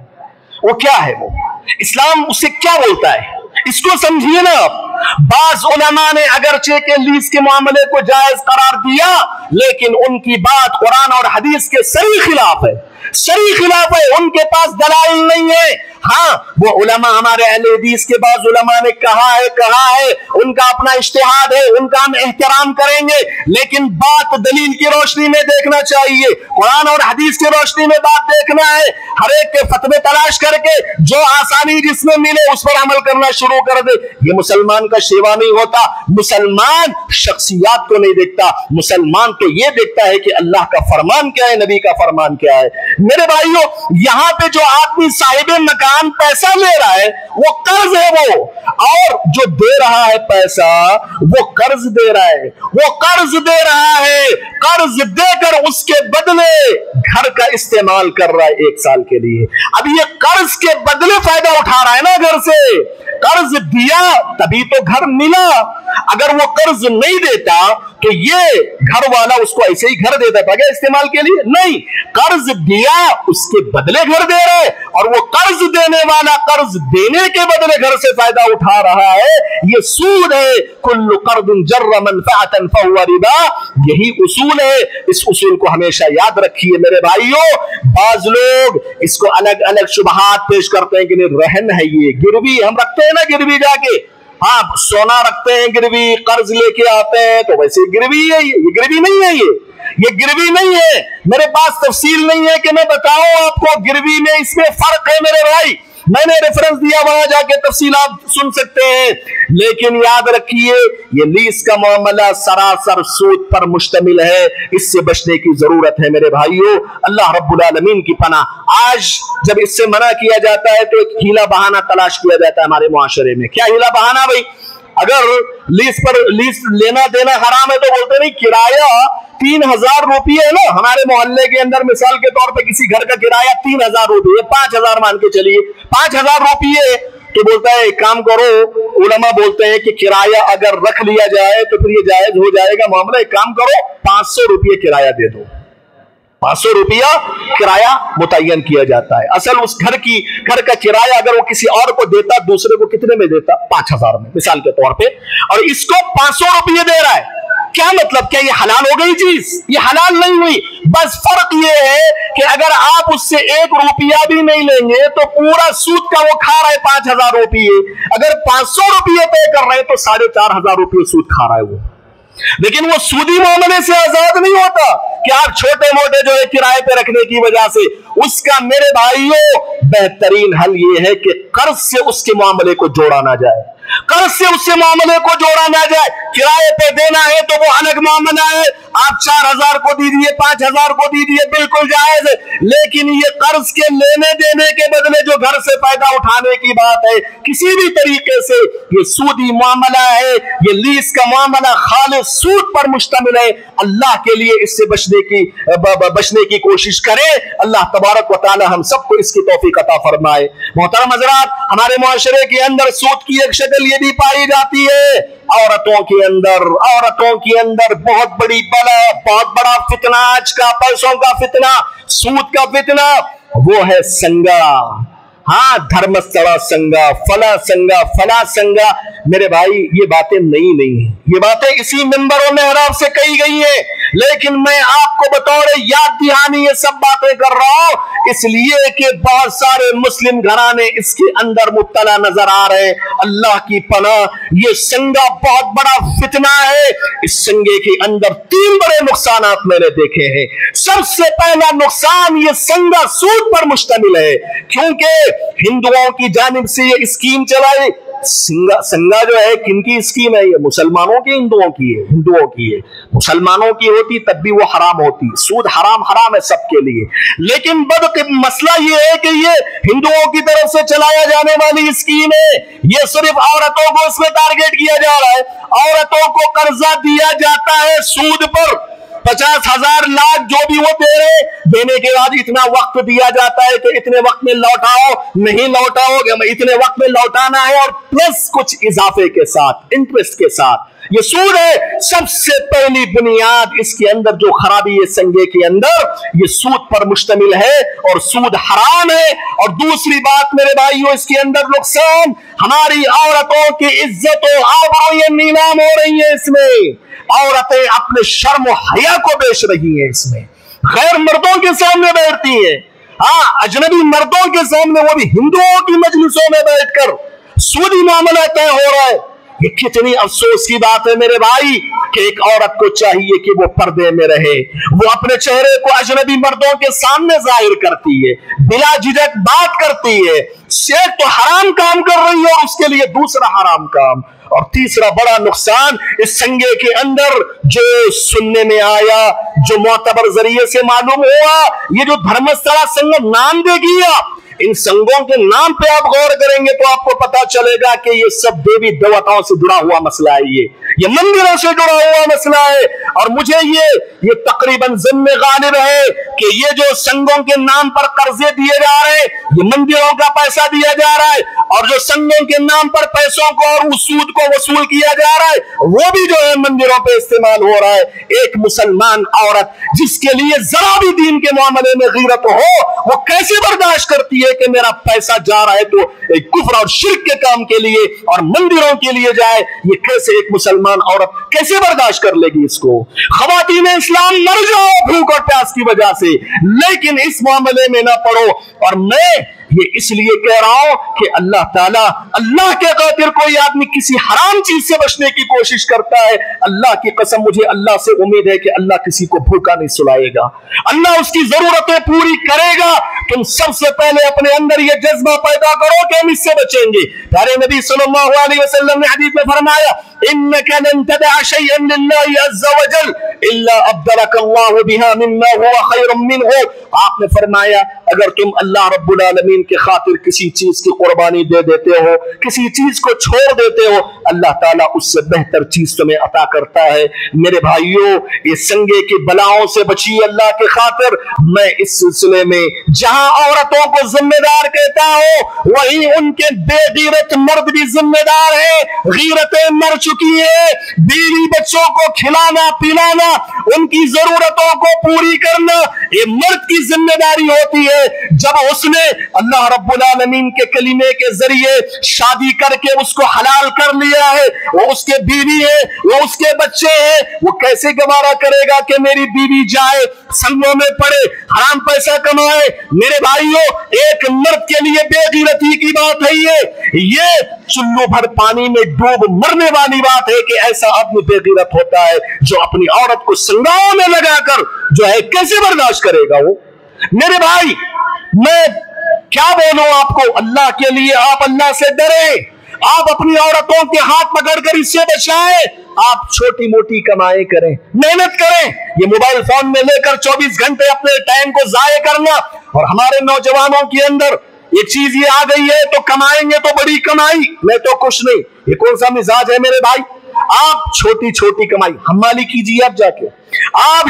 वो क्या है? वो इस्लाम उसे क्या बोलता है? इसको समझिए ना आप। बाज उलमा ने अगरचे के लीज के मामले को जायज करार दिया, लेकिन उनकी बात कुरान और हदीस के सही खिलाफ है, सही खिलाफ है। उनके पास दलाइल नहीं है। हाँ, वो उलमा, हमारे अहले हदीस के बाद उलमा ने कहा है, उनका अपना इज्तिहाद है, उनका हम एहतराम करेंगे, लेकिन बात दलील की रोशनी में देखना चाहिए, कुरान और हदीस की रोशनी में बात देखना है। हर एक के फतवे तलाश करके जो आसानी जिसमें मिले उस पर अमल करना शुरू कर दे, ये मुसलमान का शेवा नहीं होता। मुसलमान शख्सियात को नहीं देखता, मुसलमान तो ये देखता है कि अल्लाह का फरमान क्या है, नबी का फरमान क्या है। मेरे भाइयों, यहां पे जो आदमी साहिबे मकान पैसा ले रहा है वो कर्ज है वो, और जो दे रहा है पैसा वो कर्ज दे रहा है, वो कर्ज दे रहा है, कर्ज देकर उसके बदले घर का इस्तेमाल कर रहा है 1 साल के लिए। अब ये कर्ज के बदले फायदा उठा रहा है ना घर से, कर्ज दिया तभी तो घर मिला। अगर वो कर्ज नहीं देता तो ये घर वाला उसको ऐसे ही घर दे देता क्या इस्तेमाल के लिए? नहीं, कर्ज दिया उसके बदले घर दे रहे, और वो कर्ज देने वाला कर्ज देने के बदले घर से फायदा उठा रहा है, ये सूद है। कुल्लु कर्दिन जर्र मनफअतन फहुव रिबा, यही उसूल है। इस उसूल को हमेशा याद रखिए मेरे भाइयों। बाज लोग इसको अलग अलग शुबहात पेश करते हैं कि नहीं रहन है, ये गिरवी हम रखते हैं ना, गिरवी जाके, हाँ सोना रखते हैं गिरवी, कर्ज लेके आते हैं, तो वैसे गिरवी है, ये गिरवी नहीं है, ये गिरवी नहीं है। मेरे पास तफसील नहीं है कि मैं बताऊं आपको गिरवी में इसमें फर्क है मेरे भाई, मैंने रेफरेंस दिया, वहां जाके तफसील आप सुन सकते हैं। लेकिन याद रखिए, ये लीज का मामला सरासर सूद पर मुश्तमिल है, इससे बचने की जरूरत है मेरे भाइयों। अल्लाह रब्बुल आलमीन की पनाह। आज जब इससे मना किया जाता है तो एक हीला बहाना तलाश किया जाता है हमारे मुआशरे में। क्या हीला बहाना भाई? अगर लीज लेना देना हराम है तो बोलते नहीं किराया 3000 रुपये है ना, हमारे मोहल्ले के अंदर मिसाल के तौर पे किसी घर का किराया 3000 रुपये, 5000 मान के चलिए, 5000 रुपये, तो बोलता है एक काम करो, उलमा बोलते हैं कि किराया अगर रख लिया जाए तो फिर ये जायज हो जाएगा मामला। एक काम करो, 500 रुपये किराया दे दो, 500 रुपया किराया मुतय्यन किया जाता है। असल उस घर का किराया अगर वो किसी और को देता, दूसरे को कितने में देता? 5000 में मिसाल के तौर पे, और इसको 500 रुपये दे रहा है। क्या मतलब? क्या ये हलाल हो गई चीज? ये हलाल नहीं हुई। बस फर्क ये है कि अगर आप उससे 1 रुपया भी नहीं लेंगे तो पूरा सूद का वो खा रहा है 5000 रुपये। अगर 500 रुपये पे कर रहे हैं तो 4500 रुपये सूद खा रहा है वो। लेकिन वो सूदी मामले से आजाद नहीं होता कि आप छोटे मोटे जो है किराए पे रखने की वजह से। उसका मेरे भाइयों बेहतरीन हल ये है कि कर्ज से उसके मामले को जोड़ा ना जाए, कर्ज से उससे मामले को जोड़ा ना जाए। किराए पे देना है तो वो अलग मामला है, आप 4,000 को दीजिए, 5,000 को दीजिए, बिल्कुल जायज है। लेकिन ये कर्ज के लेने देने के बदले जो घर से फायदा उठाने की बात है, किसी भी तरीके से ये सूदी मामला है, ये लीज का मामला खालिस सूद पर मुश्तमिल है। अल्लाह के लिए इससे बचने की कोशिश करें। अल्लाह तबारक व तआला हम सबको इसकी तौफीक अता फरमाए। मोहतरम हज़रात, हमारे मुआशरे के अंदर सूद की एक शक्ल ये भी पाई जाती है। औरतों के अंदर बहुत बड़ी बला, बहुत बड़ा फितना, आज का पैसों का फितना, सूद का फितना, वो है संगा। हाँ, धर्मस्थला संगा, फला संगा। मेरे भाई, ये बातें नई नहीं है, ये बातें इसी मिंबरों में हराब से कही गई है, लेकिन मैं आपको बतौर याद दहानी ये सब बातें कर रहा हूं इसलिए कि बहुत सारे मुस्लिम घराने इसके अंदर मुब्तला नजर आ रहे हैं। अल्लाह की पनाह, ये संगा बहुत बड़ा फितना है। इस संगे के अंदर 3 बड़े नुकसानात मैंने देखे हैं। सबसे पहला नुकसान, ये संगा सूद पर मुश्तमिल है, क्योंकि हिंदुओं की जानिब से ये स्कीम चलाई। संगा जो है, किनकी स्कीम है? ये मुसलमानों की, हिंदुओं की है। मुसलमानों की होती तब भी वो हराम होती। सूद हराम है सबके लिए, लेकिन मसला ये है कि ये हिंदुओं की तरफ से चलाया जाने वाली स्कीम है। ये सिर्फ औरतों को इसमें टारगेट किया जा रहा है। औरतों को कर्जा दिया जाता है सूद पर, 50,000 लाख जो भी वो दे रहे, देने के बाद इतना वक्त दिया जाता है कि इतने वक्त में लौटाओ, नहीं लौटाओगे, इतने वक्त में लौटाना है, और प्लस कुछ इजाफे के साथ, इंटरेस्ट के साथ। ये सूद है सबसे पहली बुनियाद। इसके अंदर जो खराबी है संगे के अंदर, ये सूद पर मुश्तमिल है और सूद हराम है। और दूसरी बात मेरे भाइयों, इसके अंदर नुकसान, हमारी औरतों की इज्जत और आबरू ये नीलाम हो रही है। इसमें औरतें अपने शर्म और हया को बेच रही हैं। इसमें गैर मर्दों के सामने बैठती हैं, हाँ, अजनबी मर्दों के सामने, वो भी हिंदुओं की मजलिसों में बैठकर सूदी मामला तय हो रहा है। ये कितनी अफसोस की बात है मेरे भाई कि एक औरत को चाहिए कि वो पर्दे में रहे, वो अपने चेहरे को अजनबी मर्दों के सामने जाहिर करती है, बिला झिझक बात करती है। एक तो हराम काम कर रही है और उसके लिए दूसरा हराम काम। और तीसरा बड़ा नुकसान इस संगे के अंदर जो सुनने में आया, जो मोतबर जरिए से मालूम हुआ, ये जो धर्मस्थला संघ नाम देगी, इन संघों के नाम पे आप गौर करेंगे तो आपको पता चलेगा कि ये सब देवी देवताओं से जुड़ा हुआ मसला है। ये मंदिरों से जुड़ा हुआ मसला है। और मुझे ये तकरीबन ज़िम्मे गालिब है कि ये जो संघों के नाम पर कर्जे दिए जा रहे हैं, ये मंदिरों का पैसा दिया जा रहा है, और जो संघों के नाम पर पैसों को और उस सूद को वसूल किया जा रहा है, वो भी जो है मंदिरों पे इस्तेमाल हो रहा है। एक मुसलमान औरत जिसके लिए जरा भी दीन के मामले में गीरत हो, वो कैसे बर्दाश्त करती है कि मेरा पैसा जा रहा है तो एक कुफ्र और शिर्क के काम के लिए और मंदिरों के लिए जाए? ये कैसे एक मुसलमान औरत कैसे बर्दाश्त कर लेगी इसको? खवातीन इस्लाम मर जाओ भूख और प्यास की वजह से, लेकिन इस मामले में ना पड़ो। और मैं ये इसलिए कह रहा हूं कि अल्लाह ताला, अल्लाह के खातिर कोई आदमी किसी हराम चीज से बचने की कोशिश करता है, अल्लाह की कसम मुझे अल्लाह से उम्मीद है कि अल्लाह किसी को भूखा नहीं सुलाएगा, अल्लाह उसकी जरूरतें पूरी करेगा। तुम सबसे पहले अपने अंदर ये जज्बा पैदा करो कि हम इससे बचेंगे। प्यारे नबी सल्लल्लाहु अलैहि वसल्लम ने हदीस में फरमाया, इन्नका लन तदअ शैअन लिल्लाहि अज़्ज़ व जल इल्ला अब्दलकल्लाहु बिहा मिम्मा हुवा खैरुम मिन्हु। आपने फरमाया, अगर तुम अल्लाह रब्बुल आलमीन के खातिर किसी चीज की कुर्बानी दे देते हो, किसी चीज को छोड़ देते हो, अल्लाह ताला उससे बेहतर चीज तुम्हें अता करता है। मेरे भाइयों, ये संगे की बलाओं से बचिए अल्लाह के खातिर। मैं इस सिलसिले में जहां औरतों को जिम्मेदार कहता हूं, वहीं उनके बेगीरत मर्द भी जिम्मेदार है। गीरतें मर चुकी है। बीवी बच्चों को खिलाना पिलाना, उनकी जरूरतों को पूरी करना, ये मर्द की जिम्मेदारी होती है। जब उसने अल्लाह रब्बुल आलमीन के कलीमे के जरिए शादी करके उसको हलाल कर लिया है, वो उसके बीवी है, वो उसके बच्चे हैं, वो कैसे गवारा करेगा कि मेरी बीवी जाए संगों में पड़े, हराम पैसा कमाए? मेरे भाइयों, एक मर्द के लिए बेगैरती की बात है ये चुल्लू भर पानी में डूब मरने वाली बात है कि ऐसा आदमी बेगैरत होता है जो अपनी औरत को संगाओं में लगाकर जो है कैसे बर्दाश्त करेगा वो? मेरे भाई, मैं क्या बोलूं आपको, अल्लाह के लिए आप अल्लाह से डरे। आप अपनी औरतों के हाथ पकड़कर इससे बचाएं। आप छोटी मोटी कमाई करें, मेहनत करें। ये मोबाइल फोन में लेकर 24 घंटे अपने टाइम को जाया करना, और हमारे नौजवानों के अंदर एक चीज ये आ गई है, तो कमाएंगे तो बड़ी कमाई, मैं तो कुछ नहीं। ये कौन सा मिजाज है मेरे भाई? आप छोटी छोटी कमाई हम्माली कीजिए। आप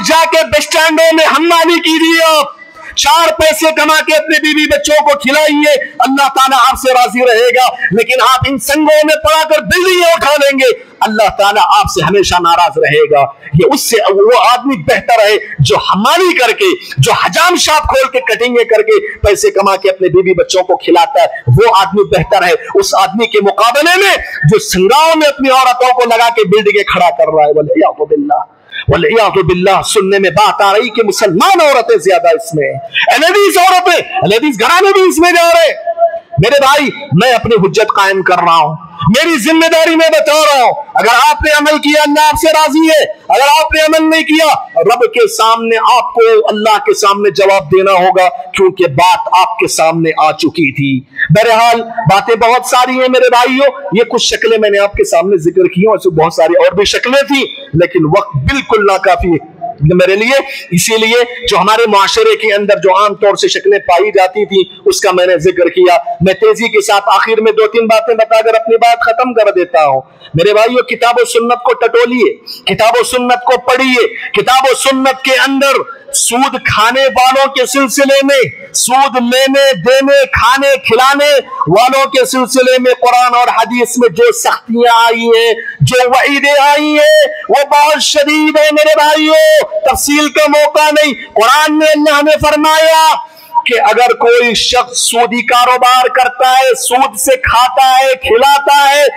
जाके बस स्टैंडों में हम्माली कीजिए। आप 4 पैसे कमा के अपने बीवी बच्चों को खिलाइए, अल्लाह ताला आपसे राजी रहेगा। लेकिन आप इन संगों में पड़ाकर बिल्डिंगें उठा लेंगे, अल्लाह ताला आपसे हमेशा नाराज रहेगा। ये उससे वो आदमी बेहतर है जो हमारी करके, जो हजाम शाप खोल के कटिंगे करके पैसे कमा के अपने बीवी बच्चों को खिलाता है, वो आदमी बेहतर है उस आदमी के मुकाबले में जो संगाओं में अपनी औरतों को लगा के बिल्डिंगें खड़ा कर रहा है। वलियादु बिल्लाह, वलियादु बिल्लाह। सुनने में बात आ रही कि मुसलमान औरतें ज्यादा इसमें, अहलदीस औरतें, अहलदीस घराने भी इसमें जा रहे। मेरे भाई, मैं अपनी हुज्जत कायम कर रहा हूं, मेरी जिम्मेदारी में बता रहा हूं। अगर आपने अमल किया, अल्लाह आपसे राजी है। अगर आपने अमल नहीं किया, रब के सामने आपको, अल्लाह के सामने जवाब देना होगा, क्योंकि बात आपके सामने आ चुकी थी। बहरहाल बातें बहुत सारी हैं मेरे भाइयों, ये कुछ शक्लें मैंने आपके सामने जिक्र की, और बहुत सारी और भी शक्लें थी, लेकिन वक्त बिल्कुल नाकाफी है मेरे लिए। इसीलिए जो हमारे मुआशरे के अंदर जो आमतौर से शक्लें पाई जाती थी, उसका मैंने जिक्र किया। मैं तेजी के साथ आखिर में 2-3 बातें बताकर अपनी बात खत्म कर देता हूं। मेरे भाइयों, किताब और सुन्नत को टटोलिए, किताब और सुन्नत को पढ़िए। किताब और सुन्नत के अंदर सूद खाने वालों के सिलसिले में, सूद लेने देने खाने खिलाने वालों के सिलसिले में कुरान और हदीस में जो सख्तियां आई हैं, जो वईदें आई हैं, वो बहुत शदीद है मेरे भाइयों। तफसील का मौका नहीं। कुरान में अल्लाह ने फरमाया कि अगर कोई शख्स सूदी कारोबार करता है, सूद से खाता है, खिलाता है,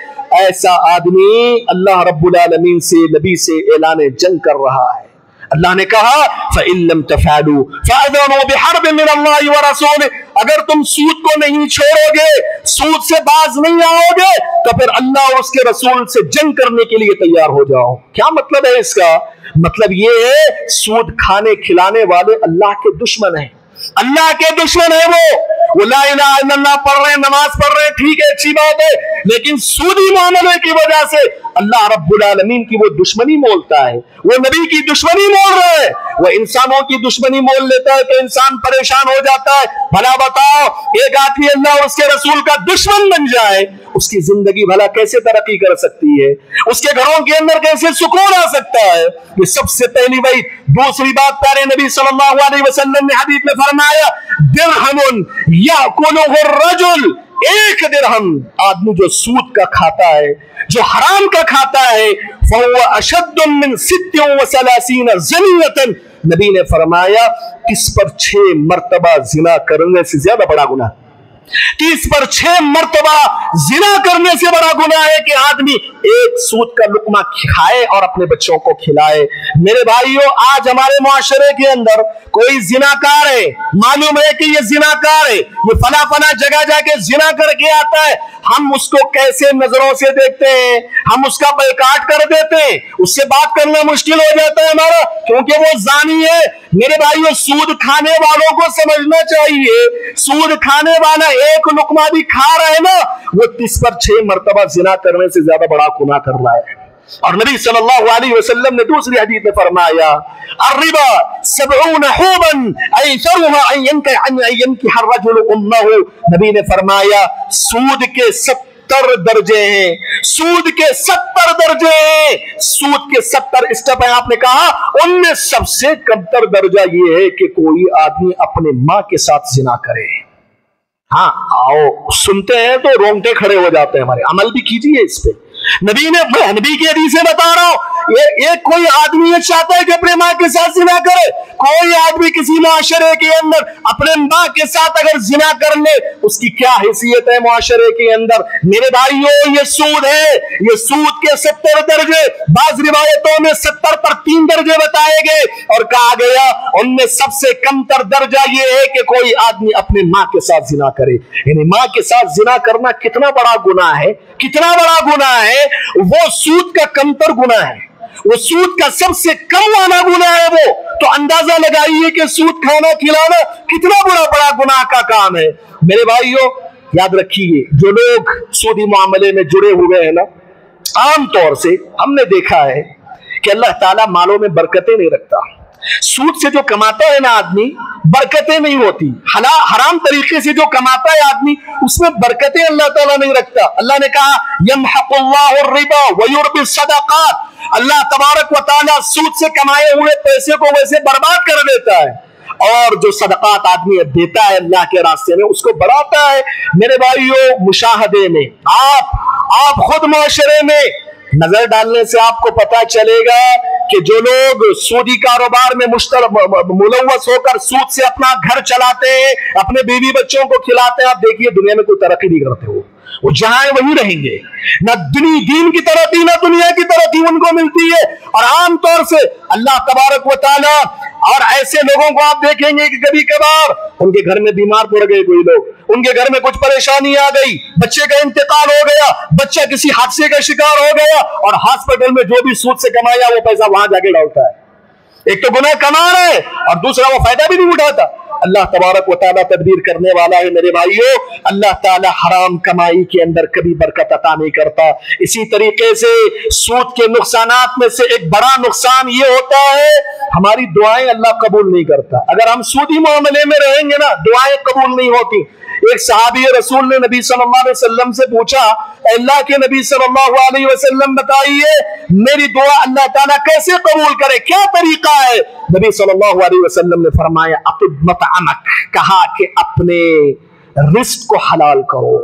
ऐसा आदमी अल्लाह रब्बुल आलमीन से, नबी से ऐलान जंग कर रहा है। अल्लाह ने कहा फ़इल्लम तफ़अलू फ़अज़नु बिहर्बिन मिनल्लाहि व रसूलिही, अगर तुम सूद को नहीं छोड़ोगे, सूद से बाज नहीं आओगे, तो फिर अल्लाह और उसके रसूल से जंग करने के लिए तैयार हो जाओ। क्या मतलब है इसका? मतलब ये है, सूद खाने खिलाने वाले अल्लाह के दुश्मन हैं। अल्लाह के दुश्मन है वो ला इलाहा इल्लल्लाह पढ़ रहे हैं, नमाज पढ़ रहे हैं, ठीक है, अच्छी बात है, लेकिन सूदी मामले की वजह से अल्लाह रब्बुल आलमीन की वो दुश्मनी मोलता है, वो नबी की दुश्मनी मोल रहा है, वो इंसानों की दुश्मनी मोल लेता है, तो इंसान परेशान हो जाता है। भला बताओ, एक आदमी अल्लाह और उसके रसूल का दुश्मन बन जाए, उसकी जिंदगी भला कैसे तरक्की कर सकती है? उसके घरों के अंदर कैसे सुकून आ सकता है? ये सबसे पहली बात। दूसरी बात, प्यारे नबी सल्लल्लाहु अलैहि वसल्लम ने हदीस में फरमाया, दिरहमुन याकुलुहु रजुल, 1 दिरहम आदमी जो सूद का खाता है, जो हराम का खाता है, फहुवा अशद्दु मिन 36 ज़नियतन, नबी ने फरमाया 30 पर 6 मर्तबा जिना करने से ज्यादा बड़ा गुनाह। 30 पर 6 मर्तबा जिना करने से बड़ा गुनाह है कि आदमी एक सूद का लुकमा खाए और अपने बच्चों को खिलाए। मेरे भाइयों, आज हमारे मुआशरे के अंदर कोई जिनाकार है, मालूम है कि ये जिनाकार है, ये फला फला जगह जाके जिना करके आता है, हम उसको कैसे नजरों से देखते हैं, हम उसका बैकाट कर देते हैं, उससे बात करना मुश्किल हो जाता है हमारा, क्योंकि वो जानी है। मेरे भाइयों, सूद खाने वालों को समझना चाहिए, सूद खाने वाला एक लुकमा भी खा रहा है ना, वो 30 पर 6 मर्तबा जिना करने से ज्यादा बड़ा गुनाह कर रहा है। और नबी सल्लल्लाहु अलैहि वसल्लम ने दूसरी हदीस में फरमाया, अर्रिबा 70 हुबन ऐसरुहा अन यनकिह अर्रजुल उम्महु, नबी ने फरमाया सूद के 70 दर्जे हैं, सूद के 70 दर्जे हैं, सूद के 70 स्टेप है। आपने कहा उनमें सबसे कमतर दर्जा ये है कि कोई आदमी अपने मां के साथ जिना करे। हाँ, आओ सुनते हैं तो रोंगटे खड़े हो जाते हैं हमारे, अमल भी कीजिए इस पे। नबी ने, मैं नबी की हदीस से बता रहा हूं, ये कोई आदमी ये चाहता है कि अपने मां के साथ जिना करे? कोई आदमी किसी मुआशरे के अंदर अपने मां के साथ अगर जिना कर ले, उसकी क्या हैसियत है मुआशरे के अंदर? मेरे भाइयों, ये सूद है, ये सूद के 70 दर्जे, बाज रिवायतों में 70 पर 3 दर्जे बताए गए, और कहा गया उनमें सबसे कमतर दर्जा ये है कि कोई आदमी अपने मां के साथ जिना करे। यानी मां के साथ जिना करना कितना बड़ा गुनाह है, कितना बड़ा गुनाह है, वो सूद का कमतर गुनाह है, वो सूद का सबसे कम वाला गुनाह है वो। तो अंदाजा लगाइए कि सूद खाना खिलाना कितना बड़ा गुनाह का काम है। मेरे भाइयों, याद रखिए, जो लोग सूदी मामले में जुड़े हुए हैं ना, आम तौर से हमने देखा है कि अल्लाह ताला मालों में बरकतें नहीं रखता। सूद से जो कमाता है ना आदमी, बरकतें नहीं होती। हराम तरीके से जो कमाता है आदमी, उसमें बरकतें अल्लाह ताला नहीं रखता। अल्लाह ने कहा यमहकुल्लाहु रिबा व युरबी सदक़ात, अल्लाह तबारक व तआला सूद से कमाए हुए पैसे को वैसे बर्बाद कर देता है, और जो सदकात आदमी देता है अल्लाह के रास्ते में, उसको बढ़ाता है। मेरे भाइयों, मुशाहदे में आप खुद माशरे में नजर डालने से आपको पता चलेगा कि जो लोग सूदी कारोबार में मुलव्वस होकर सूद से अपना घर चलाते हैं, अपने बीवी बच्चों को खिलाते हैं, आप देखिए दुनिया में कोई तरक्की नहीं करते। वो जहां है वहीं रहेंगे, ना दीन की तरक्की ना दुनिया की तरक्की उनको मिलती है। और आमतौर से अल्लाह तबारक व तआला, और ऐसे लोगों को आप देखेंगे कि कभी कभार उनके घर में बीमार पड़ गए कोई लोग, उनके घर में कुछ परेशानी आ गई, बच्चे का इंतकाल हो गया, बच्चा किसी हादसे का शिकार हो गया, और हॉस्पिटल में जो भी सूद से कमाया वो पैसा वहां जाके डालता है। एक तो गुनाह कमा रहा है और दूसरा वो फायदा भी नहीं उठाता। अल्लाह तबारक व तआला तदबीर करने वाला है मेरे भाइयों। अल्लाह ताला हराम कमाई के अंदर कभी बरकत अता नहीं करता। इसी तरीके से सूद के नुकसानात में से एक बड़ा नुकसान ये होता है, हमारी दुआएं अल्लाह कबूल नहीं करता। अगर हम सूदी मामले में रहेंगे ना, दुआएं कबूल नहीं होती। एक सहाबी रसूल ने नबी सल्लल्लाहु अलैहि वसल्लम से पूछा, अल्लाह के नबी सल्लल्लाहु अलैहि वसल्लम बताइए मेरी दुआ अल्लाह ताला कैसे कबूल करे, क्या तरीका है? नबी सल्लल्लाहु अलैहि वसल्लम ने फरमाया अतिब मतअमक, कहा कि अपने रिस्क को हलाल करो,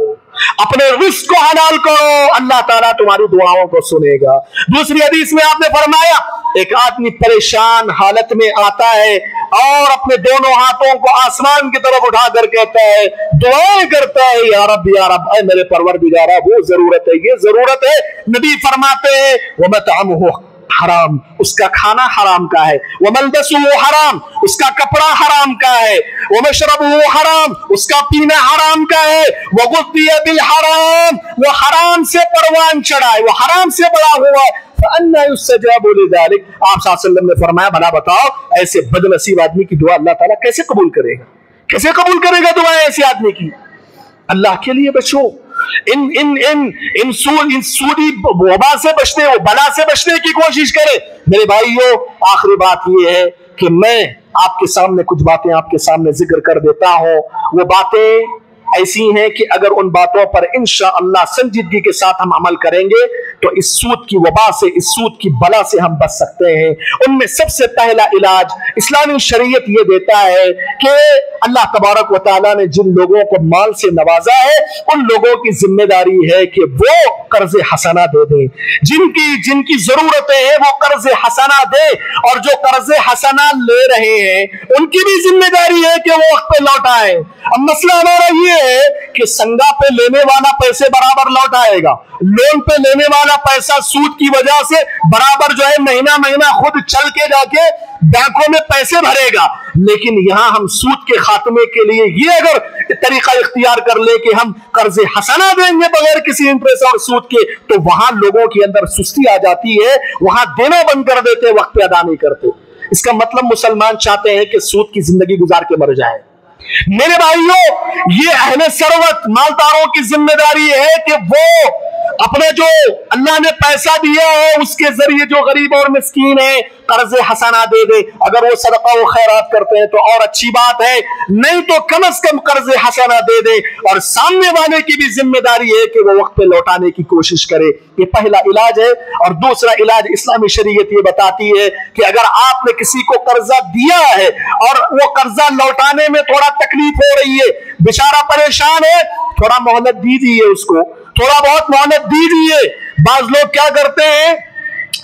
अपने रिस्क को हलाल करो, अल्लाह ताला तुम्हारी दुआओं को सुनेगा। दूसरी हदीस में आपने फरमाया एक आदमी परेशान हालत में आता है और अपने दोनों हाथों को आसमान की तरफ उठाकर कहता है, दुआएं करता है, या रब ऐ मेरे परवरदिगारा, वो जरूरत है, ये जरूरत है। नबी फरमाते हैं वो मतअमुहु हराम, उसका खाना हराम का है, वो मलबसुहु हराम, उसका कपड़ा हराम का है, वो मशरबुहु हराम, उसका पीना हराम का है, वो गुद्दिया बिल हराम, वो हराम से परवान चढ़ा है, वो हराम से बड़ा हुआ है। आप सल्लल्लाहु अलैहि वसल्लम ने फरमाया भला बताओ ऐसे बदनसीब आदमी की दुआ अल्लाह ताला कैसे कबूल करेगा? कैसे कबूल करेगा दुआ ऐसे आदमी की? अल्लाह के लिए बचो, इन सूदी वबा से बचने, वो बला से बचने की कोशिश करें। मेरे भाइयों, आखिरी बात ये है कि मैं आपके सामने कुछ बातें आपके सामने जिक्र कर देता हूं। वो बातें ऐसी हैं कि अगर उन बातों पर इंशाअल्लाह संजीदगी के साथ हम अमल करेंगे तो इस सूद की वबा से, इस सूद की बला से हम बच सकते हैं। उनमें सबसे पहला इलाज इस्लामी शरीयत ये देता है कि अल्लाह तबारक व तआला ने जिन लोगों को माल से नवाजा है, उन लोगों की जिम्मेदारी है कि वो कर्ज हसना दे दें। जिनकी जरूरतें हैं वो कर्ज हसना दे, और जो कर्ज हसना ले रहे हैं उनकी भी जिम्मेदारी है कि वो वक्त पे लौटाएं। अब मसला हमारा ये है कि संगा पे लेने वाला पैसे बराबर लौटाएगा, लोन पे लेने वाला पैसा सूद की वजह से बराबर जो है महीना महीना खुद चल के जाके बैंकों में पैसे भरेगा। लेकिन यहां हम सूद के खात्मे के लिए ये अगर तरीका इख्तियार कर ले कि हम कर्ज हसना देंगे बगैर किसी इंटरेस्ट और सूद के, तो वहां लोगों के अंदर सुस्ती आ जाती है, वहां देना बंद कर देते, वक्त पे अदा नहीं करते। इसका मतलब मुसलमान चाहते हैं कि सूद की जिंदगी गुजार के मर जाए। मेरे भाइयों, ये अहले सरवत मालदारों की जिम्मेदारी है कि वो अपने जो अल्लाह ने पैसा दिया है उसके जरिए जो गरीब और मिस्कीन है कर्ज हसना दे दे। अगर वो सदका व खैरात करते हैं तो और अच्छी बात है, नहीं तो कम से कम कर्ज हसना दे दे, और सामने वाले की भी जिम्मेदारी है कि वो वक्त पे लौटाने की कोशिश करे। ये पहला इलाज है। और दूसरा इलाज इस्लामी शरीयत ये बताती है कि अगर आपने किसी को कर्जा दिया है और वो कर्जा लौटाने में थोड़ा तकलीफ हो रही है, बेचारा परेशान है, थोड़ा मोहलत दीजिए उसको, थोड़ा बहुत मोहलत दीजिए। बाज लोग क्या करते हैं,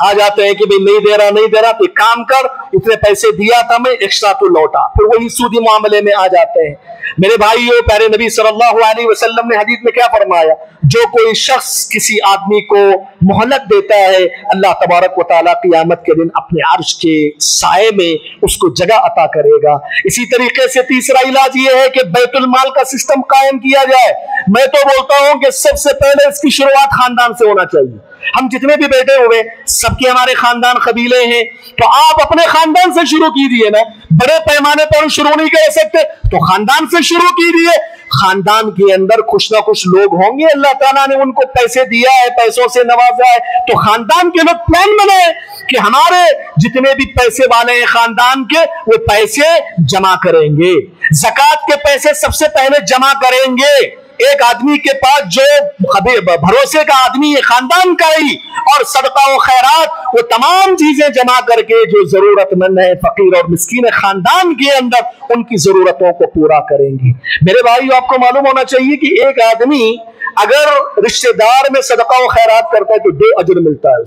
आ जाते हैं कि भाई नहीं दे रहा तो काम कर, इतने पैसे दिया था मैं, एक्स्ट्रा तो लौटा, फिर वही सूदी मामले में आ जाते हैं। मेरे भाइयों, प्यारे नबी सल्लल्लाहु अलैहि वसल्लम ने हदीस में क्या फरमाया, जो कोई शख्स किसी आदमी को मोहलत देता है, अल्लाह तबारक व तआला क़यामत के दिन अपने अर्श के साए में उसको जगह अता करेगा। इसी तरीके से तीसरा इलाज ये है कि बैतुल माल का सिस्टम कायम किया जाए। मैं तो बोलता हूं कि सबसे पहले इसकी शुरुआत खानदान से होना चाहिए। हम जितने भी बैठे हुए सबके हमारे खानदान कबीले हैं, तो आप अपने खानदान से शुरू कीजिए ना, बड़े पैमाने पर शुरू नहीं कर सकते तो खानदान से शुरू कीजिए। खानदान के अंदर कुछ ना कुछ लोग होंगे, अल्लाह ताला ने उनको पैसे दिया है, पैसों से नवाजा है, तो खानदान के लोग प्लान बनाए कि हमारे जितने भी पैसे वाले हैं खानदान के, वो पैसे जमा करेंगे, ज़कात के पैसे सबसे पहले जमा करेंगे। एक आदमी के पास जो भरोसे का आदमी है खानदान का ही, और सदका व खैरात वो तमाम चीजें जमा करके जो जरूरतमंद है, फकीर और मिस्कीन खानदान के अंदर, उनकी जरूरतों को पूरा करेंगे। मेरे भाई, आपको मालूम होना चाहिए कि एक आदमी अगर रिश्तेदार में सदका व खैरात करता है तो 2 अजर मिलता है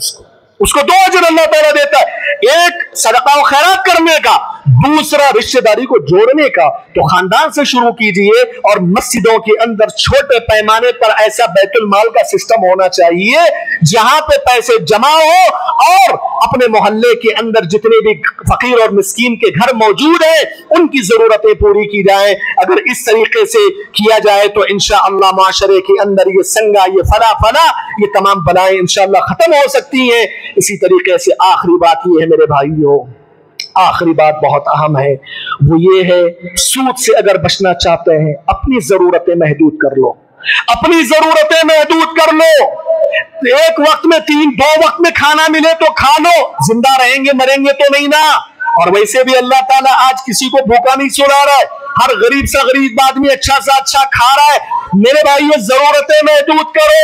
उसको 2 अजर अल्लाह ताला देता है, एक सदका व खैरात करने का, दूसरा रिश्तेदारी को जोड़ने का। तो खानदान से शुरू कीजिए, और मस्जिदों के अंदर छोटे पैमाने पर ऐसा बैतुल माल का सिस्टम होना चाहिए जहां पे पैसे जमा हो, और अपने मोहल्ले के अंदर जितने भी फकीर और मिस्कीन के घर मौजूद है उनकी जरूरतें पूरी की जाए। अगर इस तरीके से किया जाए तो इंशाअल्लाह माशरे के अंदर ये संगा, ये फला, ये तमाम बलाएं इंशाअल्लाह खत्म हो सकती हैं। इसी तरीके से आखिरी बात ये है मेरे भाइयों, आखिरी बात बहुत अहम है, वो ये है, सूद से अगर बचना चाहते हैं अपनी जरूरतें महदूद कर लो, अपनी जरूरतें महदूद कर लो। एक वक्त में 2 वक्त में खाना मिले तो खा लो, जिंदा रहेंगे मरेंगे तो नहीं ना। और वैसे भी अल्लाह ताला आज किसी को भूखा नहीं सुला रहा है, हर गरीब सा गरीब आदमी अच्छा सा अच्छा खा रहा है। मेरे भाइयों, जरूरतें महदूद करो।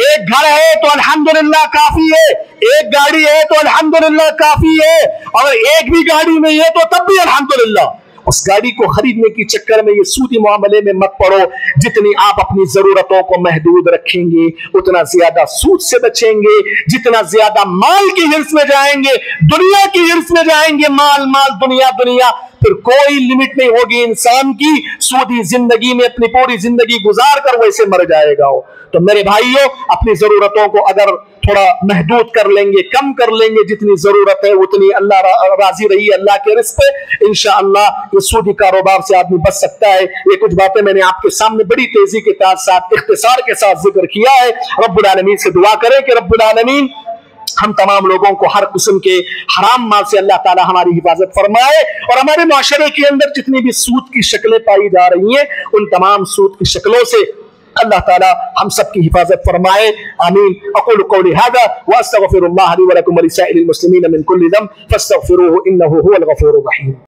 एक घर है तो अल्हम्दुलिल्लाह काफी है, एक गाड़ी है तो अल्हम्दुलिल्लाह काफी है, और एक भी गाड़ी नहीं है तो तब भी अल्हम्दुलिल्लाह। उस गाड़ी को खरीदने के चक्कर में ये सूदी मामले में मत पड़ो। जितनी आप अपनी जरूरतों को महदूद रखेंगे उतना ज्यादा सूद से बचेंगे, जितना ज्यादा माल की हिर्स में जाएंगे, दुनिया की हिर्स में जाएंगे, माल दुनिया, फिर कोई लिमिट नहीं होगी इंसान की। सूदी जिंदगी में अपनी पूरी जिंदगी गुजार कर वैसे मर जाएगा वो। तो मेरे भाइयों, अपनी जरूरतों को अगर थोड़ा महदूद कर लेंगे, कम कर लेंगे, जितनी जरूरत है उतनी, अल्लाह राजी रही अल्लाह के रिज़्क़ पे, इंशाअल्लाह ये सूदी कारोबार से आदमी बच सकता है। ये कुछ बातें मैंने आपके सामने बड़ी तेजी के साथ इख्तिसार के साथ जिक्र किया है। रब्बुल आलमीन से दुआ करें कि रब्बुल आलमीन हम तमाम लोगों को हर किस्म के हराम माल से अल्लाह ताला हमारी हिफाजत फरमाए, और हमारे माशरे के अंदर जितनी भी सूद की शक्लें पाई जा रही हैं उन तमाम सूद की शक्लों से अल्लाह ताला हम सब की हिफाजत फरमाए। आमीन। अक़ूलु क़ौली हाज़ा व अस्तग़फ़िरुल्लाह ली व लकुम व लिसाइरिल मुस्लिमीन मिन कुल्लि ज़ंब फ़स्तग़फ़िरूहु इन्नहु हुवल गफ़ूरुर रहीम।